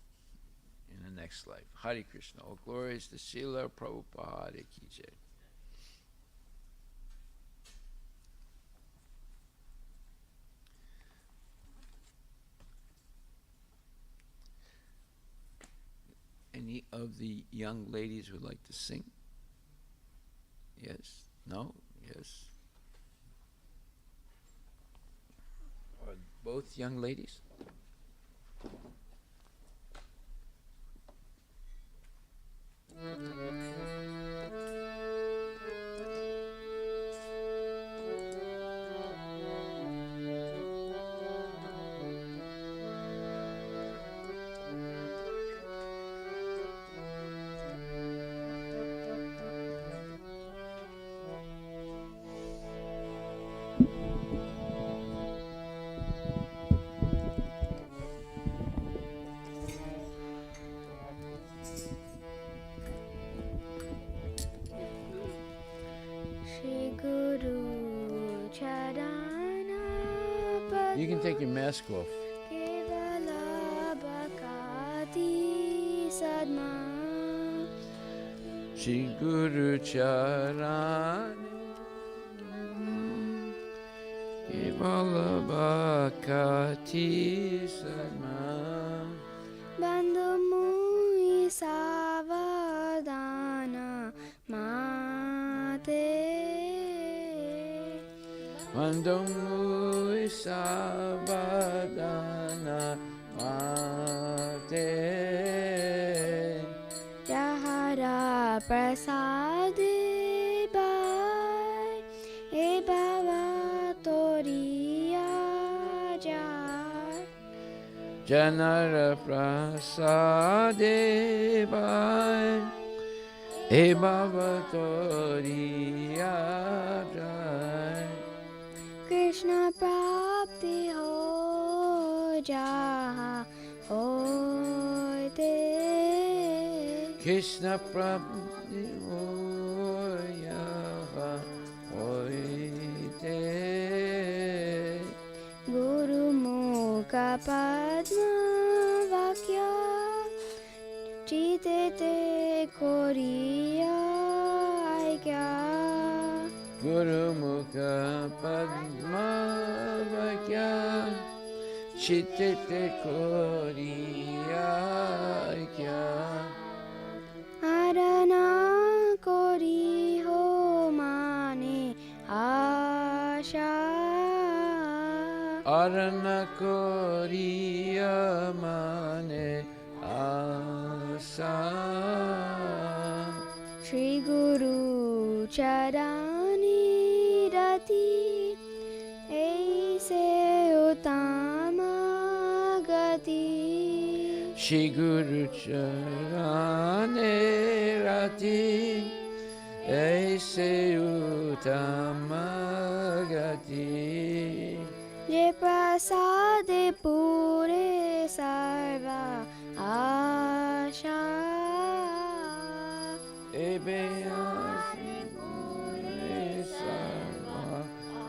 in the next life. Hare Krishna. All glories to Srila Prabhupada Ki Jai. Any of the young ladies would like to sing? Yes? No? Yes? Are both young ladies? You can take your mask off. Shri Guru Charan Kevala Bhakati Sadma Bandhu Mui Savadana Mate Mandamui Sabadana Mate Jahara Prasadi Bai E Baba Toriya Jai Janara Prasade Bai E Baba Toriya Jai Krishna Prapti Ho Jaha Hoite Krishna Prabhu Yaha Oite Guru Mukha Padma Vakya Chitete Koriya Aikya Guru Mukha Padma Vakya Chittete Koriya Kya Arana Kori Ho Mane Asha Arana Koriya Mane Asa Shri Guru Charani Rati Aise Utama Gati Shri Guru Charane Rati Aise Utama Gati Je Prasade Pure Sarva Asha Ebe Asure Sarva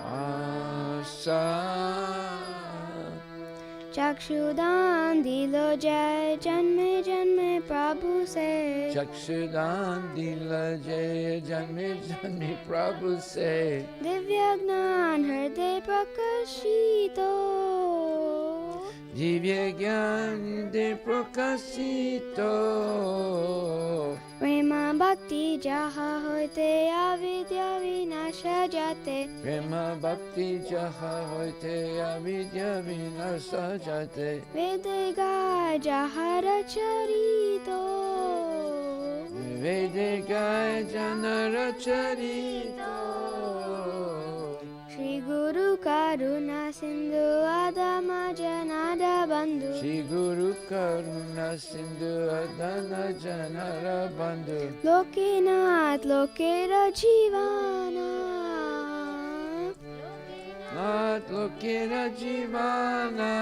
Asa Chakshudan Dilo Jai Janme Janme Prabhu se Chakshudan Dila Jaya Janme Janme Prabhu se Divya Gnan Hriday Prakashito Divya Gyan De Prakasito Prema Bhakti Jaha Hoite Avidya Vinasha Jate Prema Bhakti Jaha Hoite Avidya Vinasa Jate Vedega Jahara Charito Vedegaya Janara Charito Shri Guru Karuna Sindhu Adama Janada Bandhu Shri Guru Karuna Sindhu Adana Janara Bandhu Lokinath Lokera Jivana Nat Lokera Jivana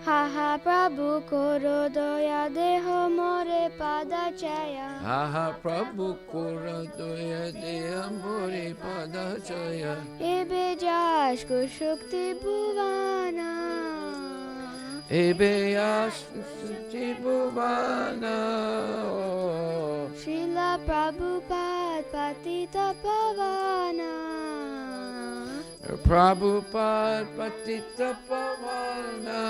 Haha Prabhu Koro Doya Deho More Padachaya Aha Prabhu Kora Doya Deha More Padachaya Ebe Jash Kushukti Bhuvana Ebe Yashti Bhuvana Srila Prabhupada Patita Pavana Prabhupada Patita Pavana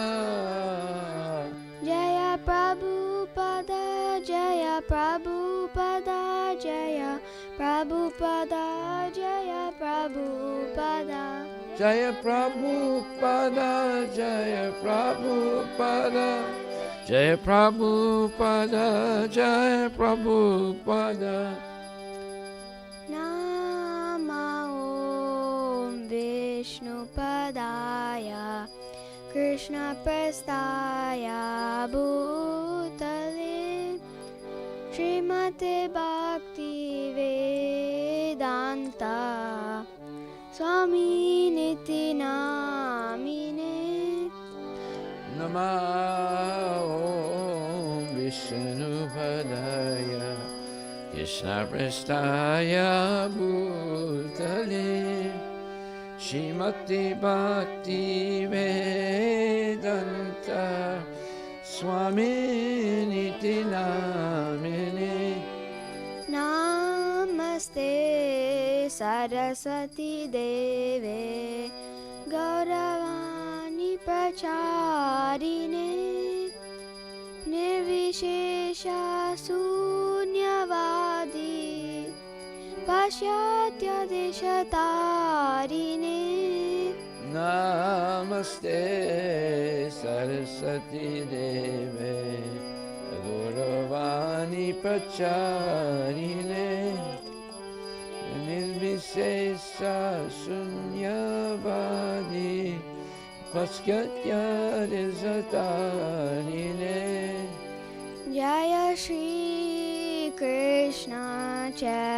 Jaya Prabhupada Jaya Prabhupada Jaya Prabhupada Jaya Prabhupada Jaya Prabhupada Jaya Prabhupada Jaya Prabhupada Jaya Prabhupada Nama Om Vishnu Padaya Krishna Prastaya Bhutale Srimate Bhakti Vedanta Swami Niti Namine Nama Om Vishnu Padaya Krishna Prastaya Bhutale Srimati Bhakti Vedanta Swami Niti Namine Namaste Saraswati Deve Gauravani Pracharine Nirvishesha Sunyavadi पाश्चात्यदेशतारिणे Namaste Saraswati Deve Gauravani Pacharine Nirvisesa Sunyavadi Paschatya Desatarine. Jaya Shri Krishna Chaitanya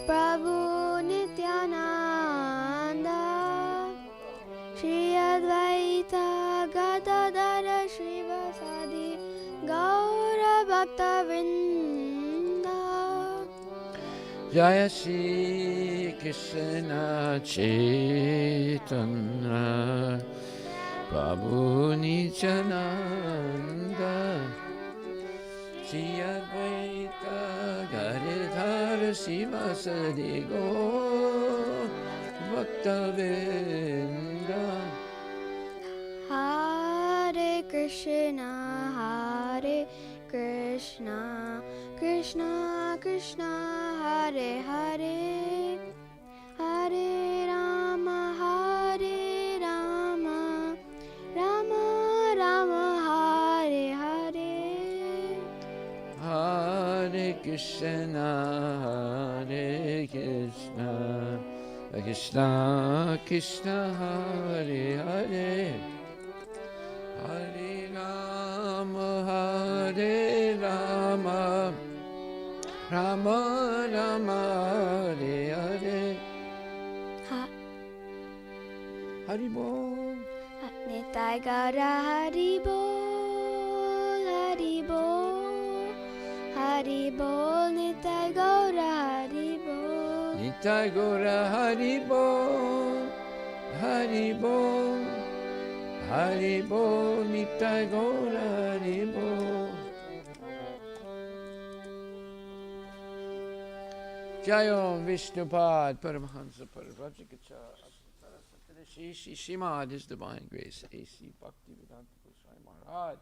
Prabhu Nityananda Shri Advaita Gadadara Shrivasadi Gaura Bhakta Vrinda. Jaya Shri Krishna Chaitanya Prabhu Nityananda Shri Advaita Gadadhara Sivasadi Gaura Bhakta Vrinda. Hare Krishna Krishna Krishna Hare Hare Hare Rama Rama Rama Hare Hare. Hare Krishna Krishna Krishna Hare Hare Hare Rama Rama Rama Hare Hare. Hari Bol. Nitai Gaura Hari Bol, Hari Bol, Hari Bol, Nitai Gaura Hari Bol. Nitai Gaura Hari Bol, Hari Bol, Hari Bol, Nitai Gaura Hari Bol. Jayom Vishnupad Paramahansa Parivajikachara Shri Shrimad His Divine Grace A.C. Bhaktivedanta Goswami Maharaj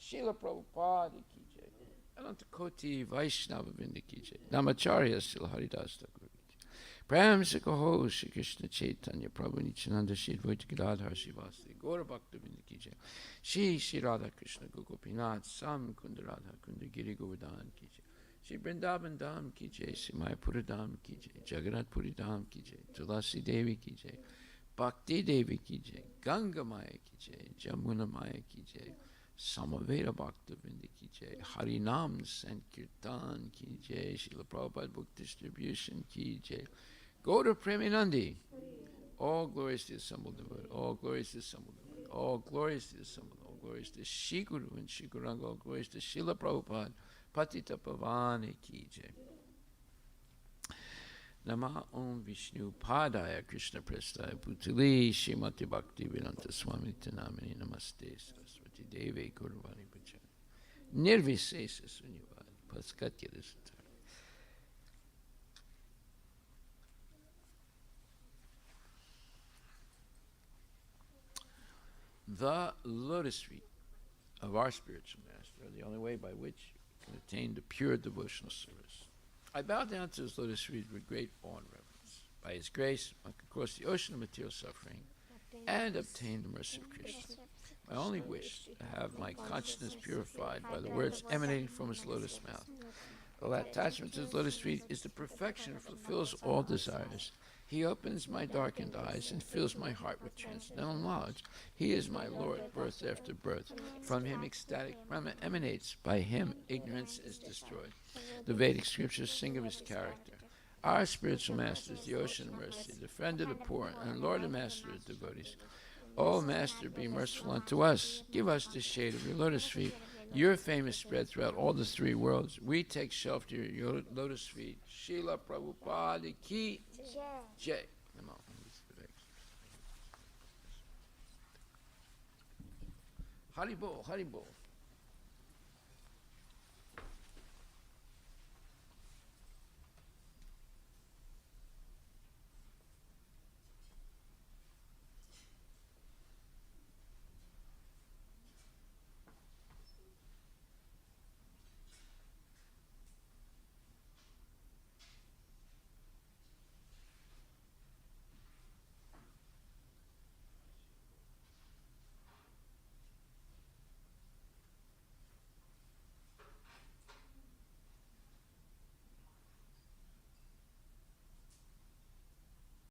Srila Prabhupada Ki Jai Ananta Koti Vaishnava Vrinda Ki Jai Namacharya Srila Haridas Thakur Ki Jai Prem Sikaho Shri Krishna Chaitanya Prabhu Nityananda Shri Advaita Gadadhar Srivasadi Gaura Bhakta Vrinda Ki Jai Shri Radha Krishna Gopinath Sam Kunda Radha Kunda Giri Govardhan Ki Jai Shri Vrindavan Dham Ki Jai Shri Mayapura Dham Ki Jai Jagannath Puri Dham Ki Jai Tulasi Devi Ki Jai Bhakti Devi Ki Jai Ganga Maya Ki Jai Jamuna Maya Ki Jai Samaveda Bhakta Vrinda Ki Jai Harinam Sankirtan Ki Jai Srila Prabhupada Book Distribution Ki Jai Gauda Premanandi. All glories to the assembled devotee, all glories to the assembled devotee, all glories to the assembled, all glories to Shri Guru and Shri Guranga, all glories to Srila Prabhupada Patita Pavani Ki Jai. Nama Om Vishnu Padaya Krishna Prestaya Bhutali Shrimati Bhakti Vedanta Swami Tanamani Namaste Saraswati Devi Guruvani Bhajani Nirvisesa Sunyavadi Paskatya Desatara. The lotus feet of our spiritual master are the only way by which you can attain the pure devotional service. I bow down to his lotus feet with great awe and reverence. By his grace, one can cross the ocean of material suffering and obtain the mercy of Krishna. My only wish to have my consciousness purified by the words emanating from his lotus mouth. While attachment to his lotus feet is the perfection that fulfills all desires. He opens my darkened eyes and fills my heart with transcendental knowledge. He is my Lord, birth after birth. From him ecstatic Brahma emanates. By him ignorance is destroyed. The Vedic scriptures sing of his character. Our spiritual master is the ocean of mercy, the friend of the poor, and Lord and master of devotees. O Master, be merciful unto us. Give us the shade of your lotus feet. Your fame is spread throughout all the three worlds. We take shelter to your lotus feet. Srila Prabhupada Ki Jai. Hari Bol, Hari Bol.